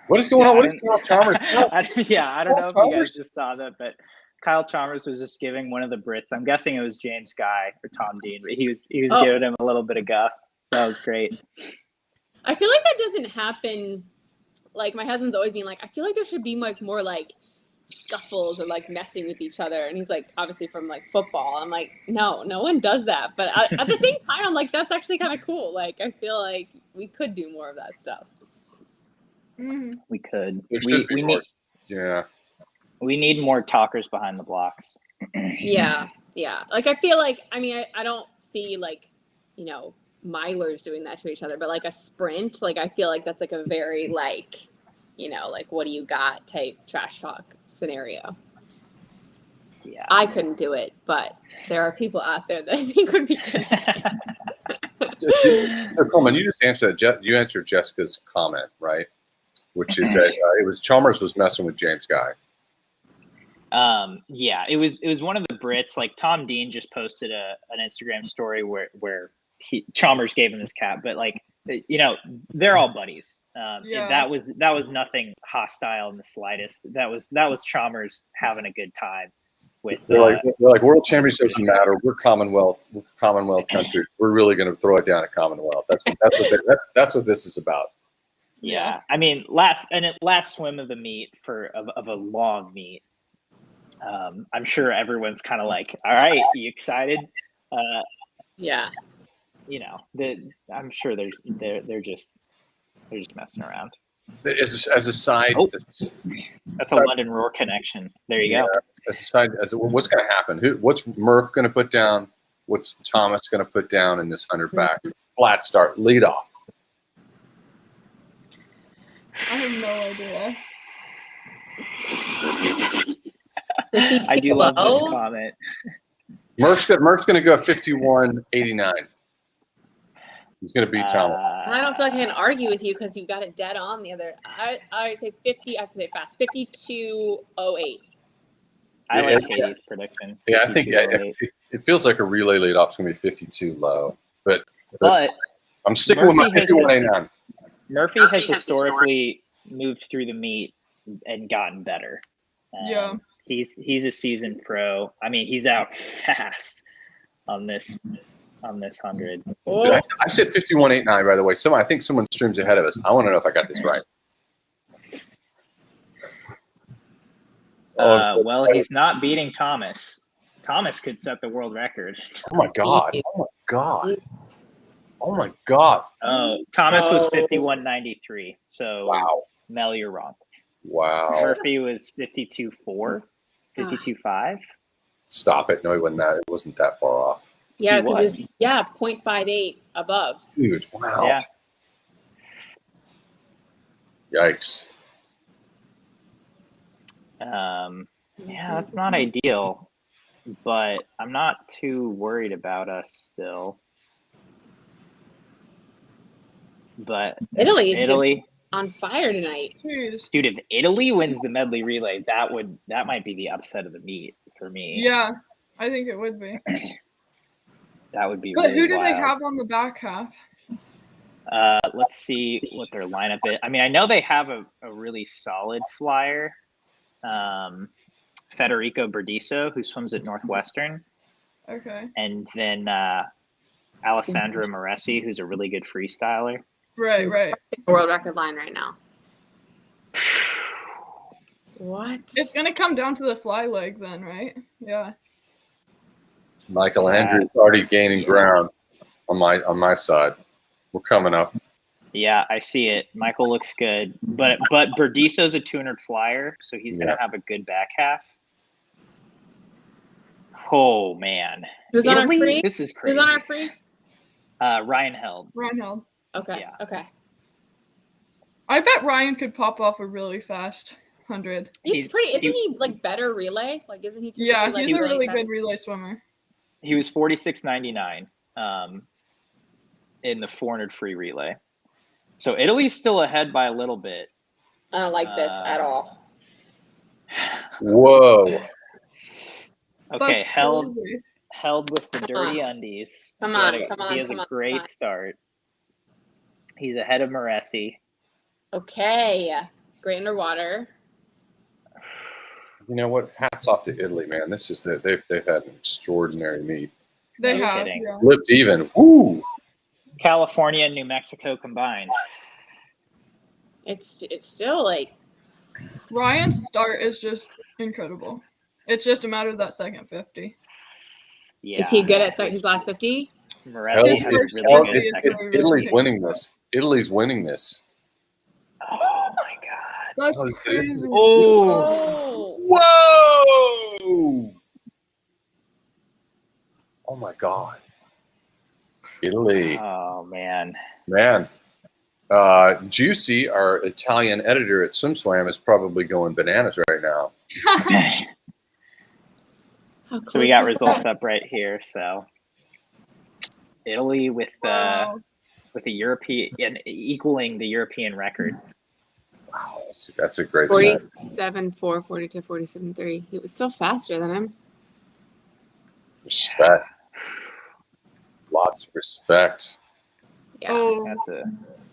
What is going on? What is Kyle Chalmers? I don't know if you guys just saw that, but Kyle Chalmers was just giving one of the Brits. I'm guessing it was James Guy or Tom Dean, but he was giving him a little bit of guff. That was great. I feel like that doesn't happen. Like my husband's always being like, I feel like there should be like more like scuffles or like messing with each other, and he's like, obviously from like football. I'm like, no one does that, but at the same time I'm like, that's actually kind of cool. Like I feel like we could do more of that stuff. Mm-hmm. We could. We need more talkers behind the blocks. Yeah like I feel like, I don't see like milers doing that to each other, but like a sprint, like I feel like that's like a very like like what do you got type trash talk scenario. Yeah, I couldn't do it, but there are people out there that I think would be good at it. So Coleman, you just answered Jessica's comment, right? Which is that it was Chalmers was messing with James Guy. Yeah, it was one of the Brits. Like Tom Dean just posted an Instagram story where Chalmers gave him his cap, but like they're all buddies. That was nothing hostile in the slightest. That was Chalmers having a good time with. They're like World Championships doesn't matter. We're Commonwealth countries. We're really going to throw it down at Commonwealth. That's what this is about. Yeah, I mean last swim of the meet of a long meet. I'm sure everyone's kind of like, all right, you excited? Yeah. I'm sure they're just messing around. As a side, Oh. That's a London Roar connection. There you go. As a side, what's going to happen? What's Murph going to put down? What's Thomas going to put down in this 100 back? Flat start, lead off. I have no idea. I do love this comment. Murph's going to go 51.89. He's going to beat Thomas. I don't feel like I can argue with you because you got it dead on the other. I say 50. I have to say fast. 52.08. I like Katie's prediction. Yeah, I think it feels like a relay leadoff's going to be 52 low, but I'm sticking with my 51.89. Murphy has historically moved through the meet and gotten better. Yeah. He's a seasoned pro. I mean, he's out fast on this 100. I said 51.89, by the way. I think someone streams ahead of us. I want to know if I got this right. Well, he's not beating Thomas. Thomas could set the world record. Oh my god! Oh my god! Oh my god! Thomas was 51.93. So wow, Mel, you're wrong. Wow. Murphy was 52.4, 52.5. Stop it! No, he wasn't that. It wasn't that far off. Yeah, because it was 0.58 above. Dude, wow. Yeah. Yikes. That's not ideal, but I'm not too worried about us still. But Italy is just on fire tonight. Jeez. Dude, if Italy wins the medley relay, that might be the upset of the meet for me. Yeah, I think it would be. That would be. But really who do wild. they have on the back half? Let's see what their lineup is. I mean, I know they have a really solid flyer. Federico Berdiso, who swims at Northwestern. Okay. And then Alessandro Moressi, who's a really good freestyler. Right. World record line right now. What? It's gonna come down to the fly leg then, right? Yeah. Michael Andrews already gaining ground on my side. We're coming up. Yeah, I see it. Michael looks good, but Berdiso's a 200 flyer, so he's gonna have a good back half. Oh man, who's on our free? This is crazy. Who's on our free? Ryan Held. Okay. Yeah. Okay. I bet Ryan could pop off a really fast 100. He's pretty. Isn't he like better relay? Like, isn't he? Yeah, like, he's a really good relay swimmer. He was 46.99 in the 400 free relay. So Italy's still ahead by a little bit. I don't like this at all. Whoa. Okay, held with the dirty undies. Come on. He has a great start. He's ahead of Moressi. Okay. Great underwater. You know what? Hats off to Italy, man. This is they've had an extraordinary meet. They No have. kidding. Yeah. Flipped even. Woo! California and New Mexico combined. It's still like Ryan's start is just incredible. It's just a matter of that second 50. Yeah. Is he good at his last 50? Moressi has a really good second. Italy's winning this. Italy's winning this. Oh my god. That's Oh, crazy. Oh. Whoa! Oh my god. Italy. Oh man. Juicy, our Italian editor at SwimSwam, is probably going bananas right now. So we got results up right here. So Italy with a European equaling the European record. Wow, that's a great start. 47.4, 42, 47.3. He was still faster than him. Respect. Lots of respect. Yeah. Oh,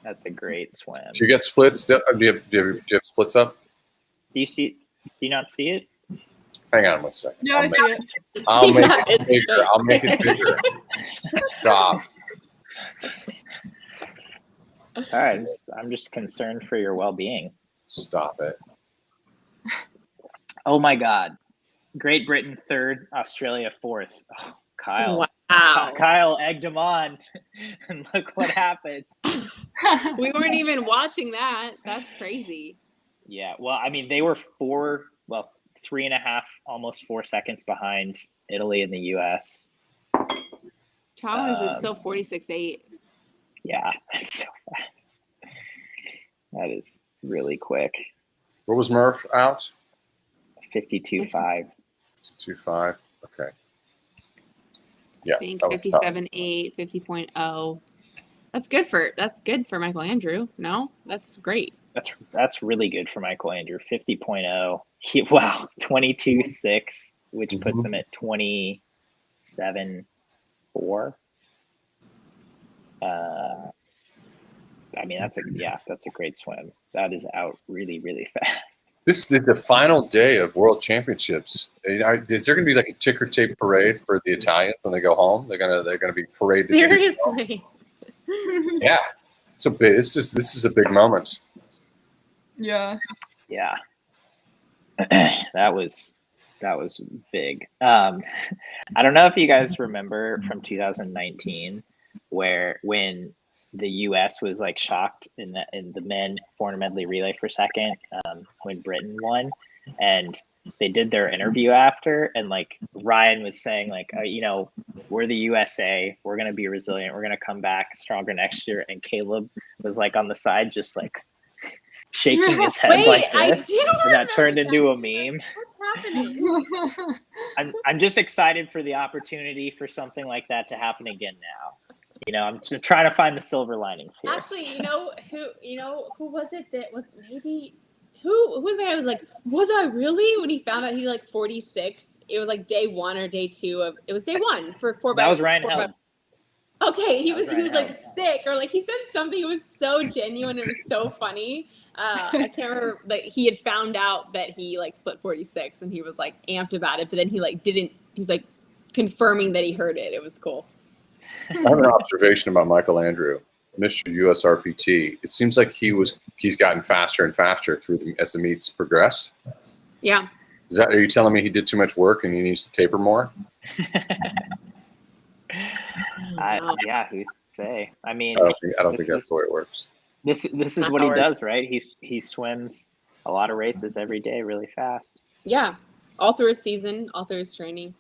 That's a great swim. Do you get splits? Do you have splits up? Do you not see it? Hang on one second. yeah, I see it. I'll make it bigger. I'll make it bigger. Stop. It's all right. I'm just concerned for your well-being. Stop it. Oh my God. Great Britain third, Australia fourth. Oh Kyle. Wow. Kyle egged him on, and look what happened. We weren't even watching that. That's crazy. Yeah, well, I mean, they were 3.5, almost 4 seconds behind Italy and the U.S. Chalmers was still 46.8. Yeah, that's so fast. That is really quick. What was Murph out? 52.5. 2.5. Okay. Yeah. I think that was tough. 57.8, 50.0. That's good for Michael Andrew. No, that's great. That's really good for Michael Andrew. 50.0. Wow, 22.6, which puts him at 27.4. I mean, that's a great swim. That is out really, really fast. This is the final day of World Championships. Is there going to be like a ticker tape parade for the Italians when they go home? They're gonna be paraded. Seriously. Yeah, it's a big. This is a big moment. Yeah. Yeah. That was big. I don't know if you guys remember from 2019 when the U.S. was like shocked in the men 400 medley relay for second when Britain won, and they did their interview after, and like Ryan was saying like, we're the USA, we're gonna be resilient, we're gonna come back stronger next year, and Caleb was like on the side just like shaking his head like this, and that turned into a meme. What's happening? I'm just excited for the opportunity for something like that to happen again now. I'm just trying to find the silver linings here. Actually, who was it that was maybe who was the guy who was like, was I really? When he found out he like 46, it was like day 1 or day 2 of it was day 1 for 4x. That was Ryan Held. Okay, he was like sick, or like he said something. It was so genuine. It was so funny. I can't remember. Like he had found out that he like split 46, and he was like amped about it. But then he like didn't. He was like confirming that he heard it. It was cool. I have an observation about Michael Andrew, Mr. USRPT. It seems like he's gotten faster and faster as the meets progressed. Yeah. Are you telling me he did too much work and he needs to taper more? Yeah, who's to say? I mean, I don't think that's the way it works. This is what he does, right? He swims a lot of races every day really fast. Yeah, all through his season, all through his training.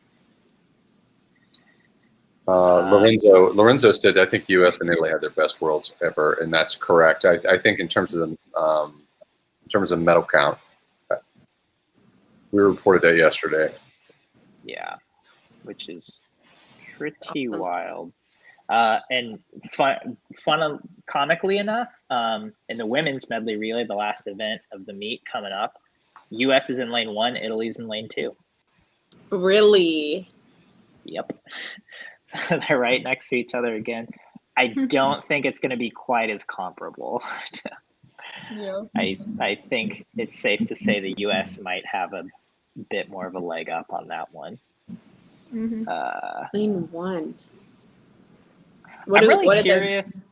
Lorenzo said, I think U.S. and Italy had their best worlds ever, and that's correct. I think in terms of medal count, we reported that yesterday. Yeah, which is pretty wild. And comically enough, in the women's medley relay, the last event of the meet coming up, U.S. is in lane 1, Italy's in lane 2. Really? Yep. So they're right next to each other again. I don't think it's going to be quite as comparable. Yeah. I think it's safe to say the U.S. might have a bit more of a leg up on that one. Mm-hmm. Lane 1. I'm really curious.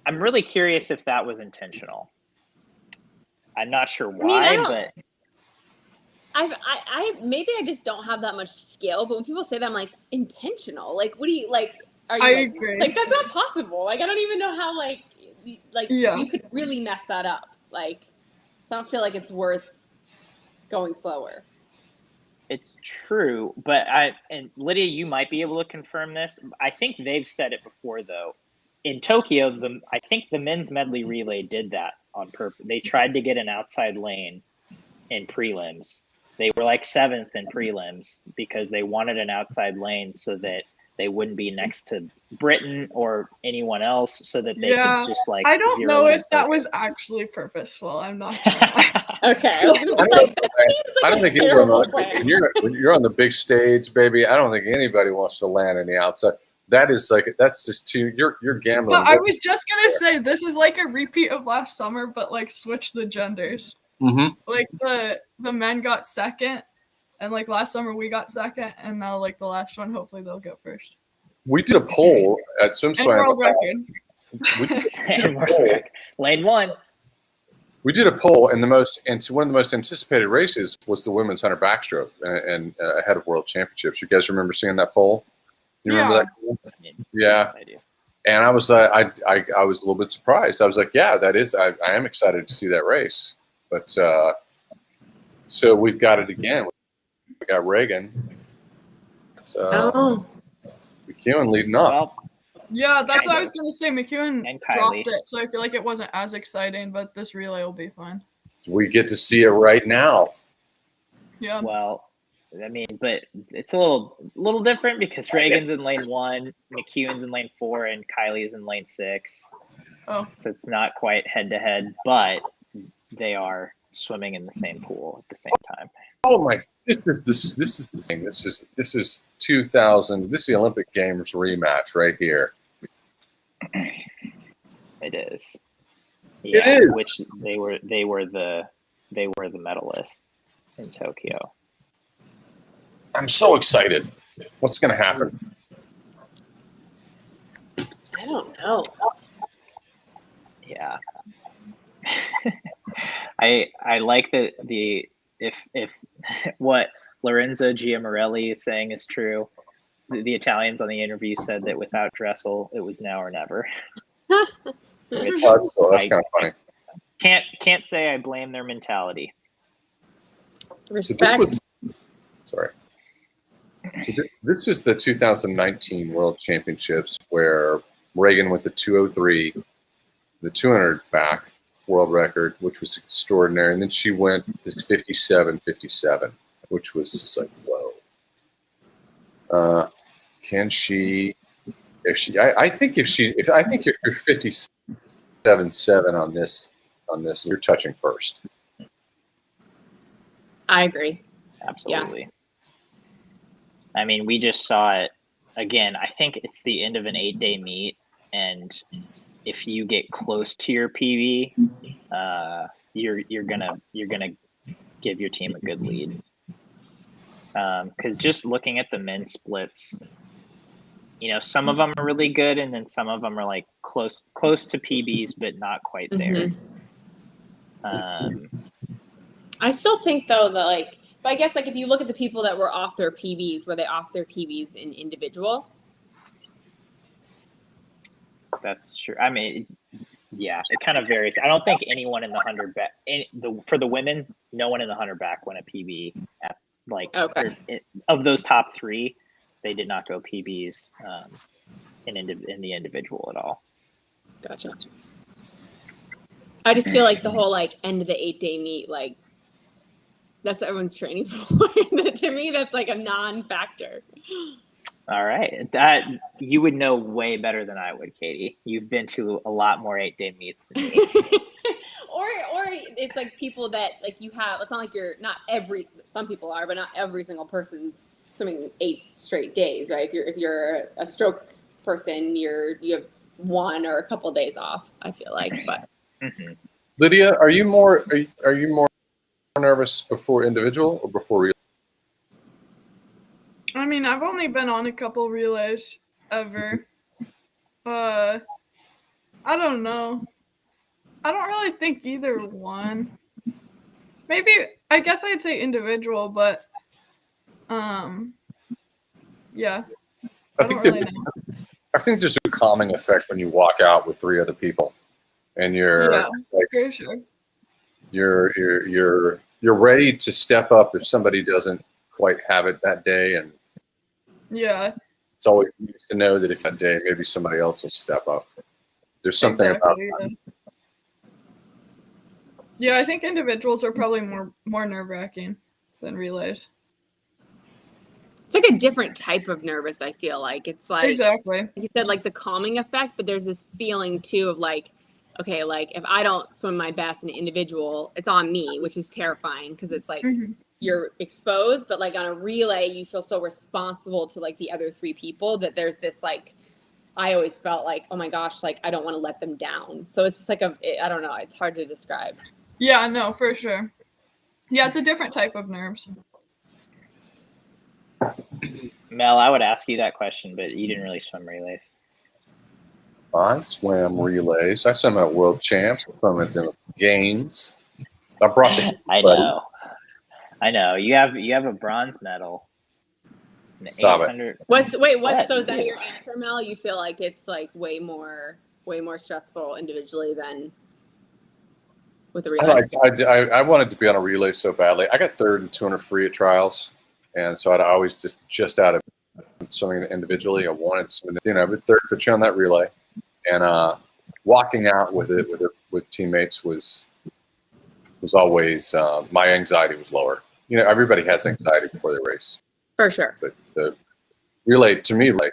I'm really curious if that was intentional. I'm not sure why, but I maybe I just don't have that much skill. But when people say that, I'm like, intentional. Like, what do you like? Are you? I agree. Like, that's not possible. Like, I don't even know how. You could really mess that up. Like, so I don't feel like it's worth going slower. It's true, but and Lydia, you might be able to confirm this. I think they've said it before, though. In Tokyo, I think the men's medley relay did that on purpose. They tried to get an outside lane in prelims. They were like 7th in prelims because they wanted an outside lane so that they wouldn't be next to Britain or anyone else, so that they could just like. I don't know if that was actually purposeful. I'm not gonna lie. Okay. I don't think you're on the big stage, baby. I don't think anybody wants to land in the outside. That's just too. You're gambling. But I was just gonna say this is like a repeat of last summer, but like switch the genders. Mm-hmm. Like the men got second, and like last summer we got second, and now like the last one, hopefully they'll get first. We did a poll at SwimSwam. World record. Lane 1. We did a poll, and one of the most anticipated races was the women's 100 backstroke, and ahead of World Championships. You guys remember seeing that poll? You remember that? Yeah. I do. And I was I was a little bit surprised. I was like, yeah, that is. I am excited to see that race. But so we've got it again. We got Reagan. McEwen leading up. Well, Yeah, that's what I was going to say. McEwen And Kylie. dropped it, so I feel like it wasn't as exciting, but this relay will be fun. We get to see it right now. Yeah. well, I mean, but it's a little different because Reagan's in lane 1, McEwen's in lane 4, and Kylie's in lane 6. Oh. So it's not quite head to head, but they are swimming in the same pool at the same time. Oh my! This is the thing. This is 2000. This is the Olympic Games rematch right here. It is. It is. Which they were the medalists in Tokyo. I'm so excited. What's going to happen? I don't know. Yeah. I like the if what Lorenzo Giamarelli is saying is true. The Italians on the interview said that without Dressel, it was now or never. Which That's kind of funny. Can't say I blame their mentality. Respect. Sorry. So this is the 2019 World Championships where Reagan went the 203, the 200 back world record, which was extraordinary, and then she went this 57, which was just like whoa. Can she? I think if you're 57.7 on this, you're touching first. I agree. Absolutely. Yeah. I mean, we just saw it again. I think it's the end of an 8-day meet, and if you get close to your PB, you're gonna give your team a good lead. Because just looking at the men's splits, you know, some of them are really good, and then some of them are like close to PBs, but not quite there. I still think though that but I guess if you look at the people that were off their PBs, were they off their PBs in individual? That's true. I mean, yeah, it kind of varies. I don't think anyone in the 100 back, for the women, no one in the 100 back went a PB at of those top 3, they did not go PBs in the individual at all. Gotcha. I just feel like the whole end of the 8-day meet, that's what everyone's training for. To me, that's a non-factor. All right. That you would know way better than I would, Katie. You've been to a lot more 8-day meets than me. or it's people that you have. It's not like you're not some people are, but not every single person's swimming 8 straight days, right? If you're a stroke person, you have 1 or a couple of days off. I feel like, but Lydia, are you more nervous before individual or before relay? I mean, I've only been on a couple relays ever. I don't know. I don't really think either one. Maybe, I guess I'd say individual, but yeah. I think there's a calming effect when you walk out with 3 other people, and you're for sure. You're ready to step up if somebody doesn't quite have it that day, and it's always nice to know that if that day maybe somebody else will step up. There's something about that. Yeah, I think individuals are probably more nerve-wracking than relays. It's a different type of nervous, I feel like. It's exactly. Like you said, the calming effect, but there's this feeling too of okay, if I don't swim my best in an individual, it's on me, which is terrifying because it's you're exposed, but on a relay, you feel so responsible to the other 3 people that there's this I always felt oh my gosh, I don't want to let them down. So it's just I don't know, it's hard to describe. Yeah, no, for sure. Yeah, it's a different type of nerves. Mel, I would ask you that question, but you didn't really swim relays. I swam relays. I swam at World Champs. I swam at the Games. I brought the. I know. You have a bronze medal. Stop it. 800. What's so is that Yeah. your answer, Mel? You feel like it's like way more stressful individually than with the relay? I wanted to be on a relay so badly. I got third and 200 free at trials, and so I'd always just out of swimming individually, I wanted some, but third put you on that relay, and walking out with teammates was always my anxiety was lower. Everybody has anxiety before they race, For sure. but the relay to me, like,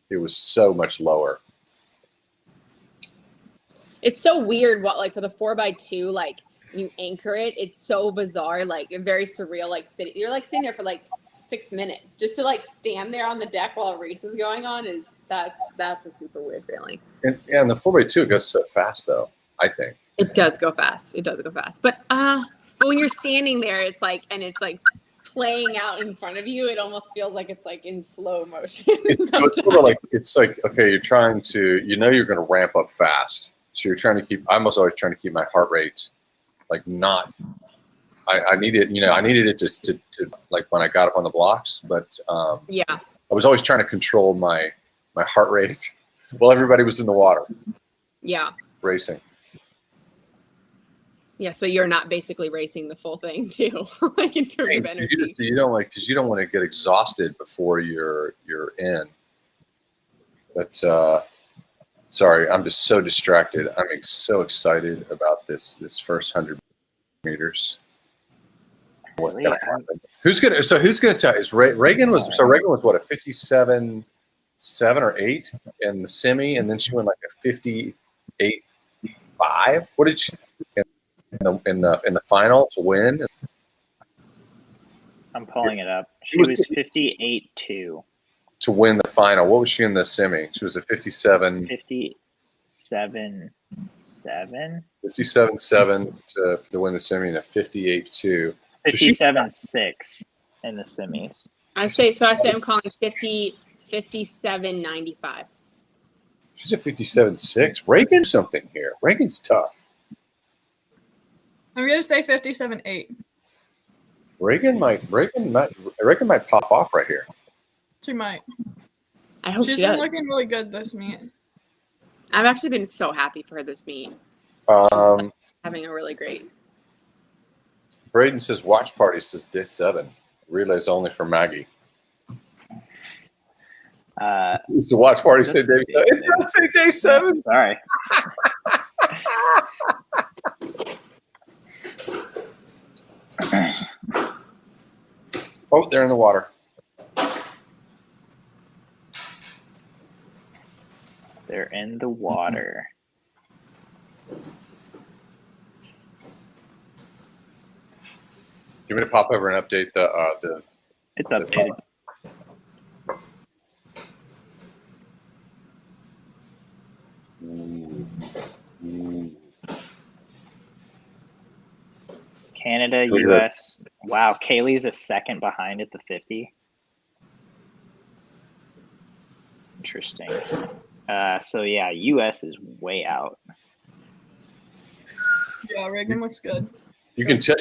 it was so much lower. It's so weird for the 4x2, like when you anchor it, it's so bizarre, like very surreal, like you're like sitting there for like 6 minutes just to like stand there on the deck while a race is going on. That's a super weird feeling. And the 4x2 goes so fast though, I think. It does go fast. But when you're standing there, it's like playing out in front of you. It almost feels like it's like in slow motion. It's sort of like, okay, you're trying to, you're going to ramp up fast. So you're trying to keep, I was always trying to keep my heart rate, like not, I needed it just to like when I got up on the blocks, but yeah, I was always trying to control my heart rate while everybody was in the water. Yeah. Racing. Yeah, so you're not basically racing the full thing too, like in terms of energy. You don't because you don't want to get exhausted before you're in. But sorry, I'm just so distracted. I'm so excited about this first 100 meters. What's going to happen? Who's going to tell? Is Reagan was what, a 57.7 or 8 in the semi, and then she went like a 58.5. What did she? In the final to win? I'm pulling it up. She was 58.2 to win the final. What was she in the semi? She was a 57. 57.7. 57.7 to win the semi, and a 58.2. 57.6 in the semis. I say I'm calling 57.95. She's a 57.6. Reagan's something here. Reagan's tough. I'm gonna say 57.8. Reagan might pop off right here. She might. I hope She's she been does. looking really good this meet. I've actually been so happy for her this meet. She's having a really great. Braden says watch party says day 7. Relays only for Maggie. It's a watch party say day 7. It does say day 7. Sorry. Oh, they're in the water. They're in the water. You want me to pop over and update the It's updated. Canada, US. Wow, Kaylee's a second behind at the 50. Interesting. So yeah, US is way out. Yeah, Reagan looks good. You can tell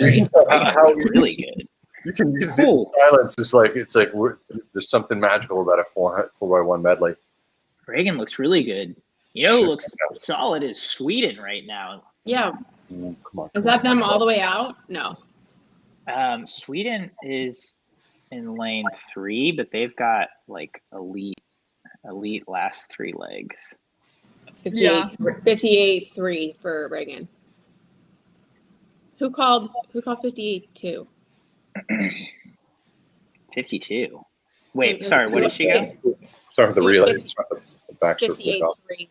how Really good. You can use it in silence. It's like there's something magical about a 4x1 medley. Reagan looks really good. Looks solid as Sweden right now. Yeah. Come on. Is that them all the way out? No. Sweden is in lane 3, but they've got like elite last 3 legs. 58.3 for Reagan. Who called 58.2? 52. Wait, sorry, what did she go? Start with the relay. It's not the backstroke. 58.3.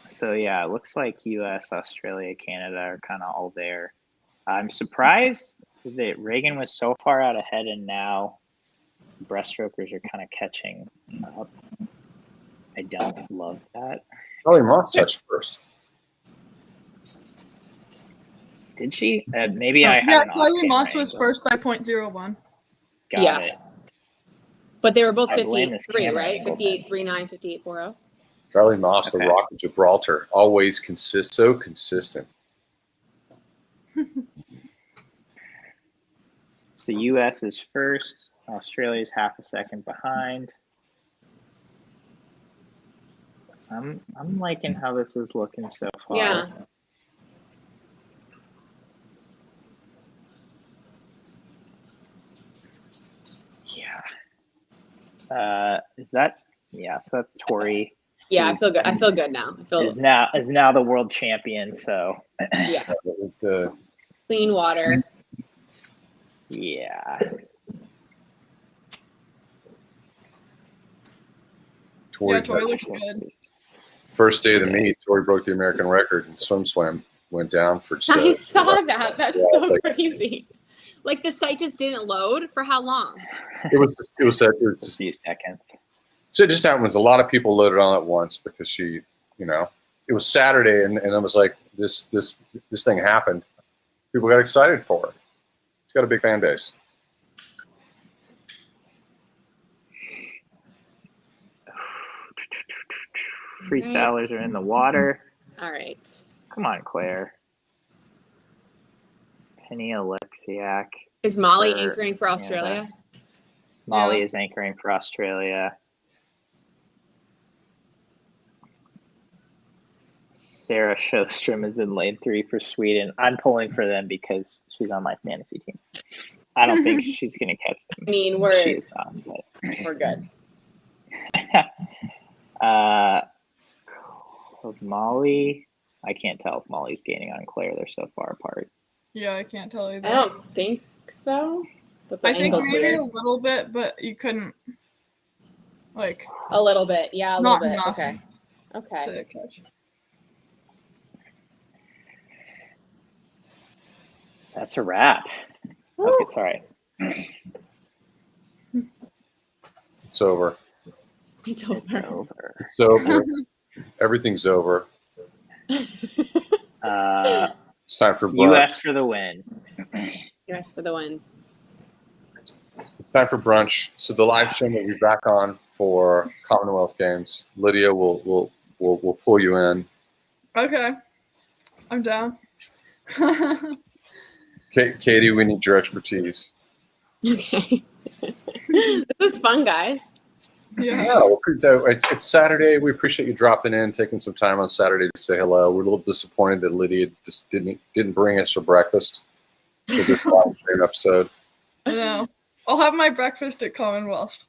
So yeah, it looks like US, Australia, Canada are kind of all there. I'm surprised that Reagan was so far out ahead, and now breaststrokers are kind of catching up. I don't love that. Charlie Moss touched first. Did she? Maybe I. Yeah, Charlie Moss was first by 0.01. Got it. But they were both I blame this 58.3, camera right? angle 58.39, 58.40. Charlie Moss, Okay. the Rock of Gibraltar, always so consistent. So U.S. is first. Australia's half a second behind. I'm liking how this is looking so far. Yeah. Yeah. Is that? Yeah. So that's Tori. Yeah, I feel good. I feel good now. I feel Is now the world champion. So. yeah. The Clean water. Yeah. Tori, Tori looks good. first day of the meet, Tori broke the American record in SwimSwam. Went down for just. I saw that. That's yeah, so like, crazy. Like the site just didn't load for how long? It was just A few seconds. So it just happens. A lot of people loaded on at once because she, it was Saturday and it was like this thing happened. People got excited for it. It's got a big fan base. Freestylers are in the water. All right. Come on, Claire. Penny Alexiak. Is Molly For anchoring for Australia? Molly is anchoring for Australia. Sarah Sjostrom is in lane 3 for Sweden. I'm pulling for them because she's on my fantasy team. I don't think she's going to catch them. I mean, she's not. We're good. Molly, I can't tell if Molly's gaining on Claire. They're so far apart. Yeah, I can't tell either. I don't think so. But I think maybe weird. a little bit, but you couldn't like A little bit. Yeah, a not little bit. enough Okay. Okay. to catch. That's a wrap. Woo. Okay, sorry. It's over. It's over. It's over. It's over. Everything's over. It's time for brunch. U.S. for the win. US for the win. It's time for brunch. So the live stream will be back on for Commonwealth Games. Lydia will pull you in. Okay. I'm down. Katie, we need your expertise. Okay. This was fun, guys. Yeah. It's Saturday. We appreciate you dropping in, taking some time on Saturday to say hello. We're a little disappointed that Lydia just didn't bring us her breakfast for this live stream episode. I know. I'll have my breakfast at Commonwealth.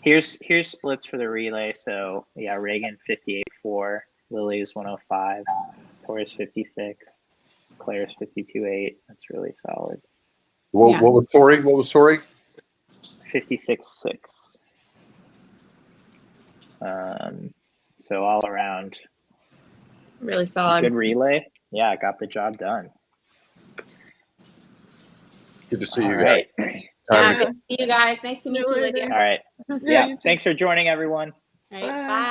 Here's splits for the relay. So yeah, Reagan 58.4, Lily's 105, Tori's 56, Claire's 52.8. That's really solid. What was Tori? What was Tori? 56.6. So all around, Really solid. good relay. Yeah, got the job done. Good to see you All guys. right. Yeah, good to see you guys. Nice to meet you, Lydia. All right. Yeah, Yeah. you too. Thanks for joining, everyone. All right, Bye. bye.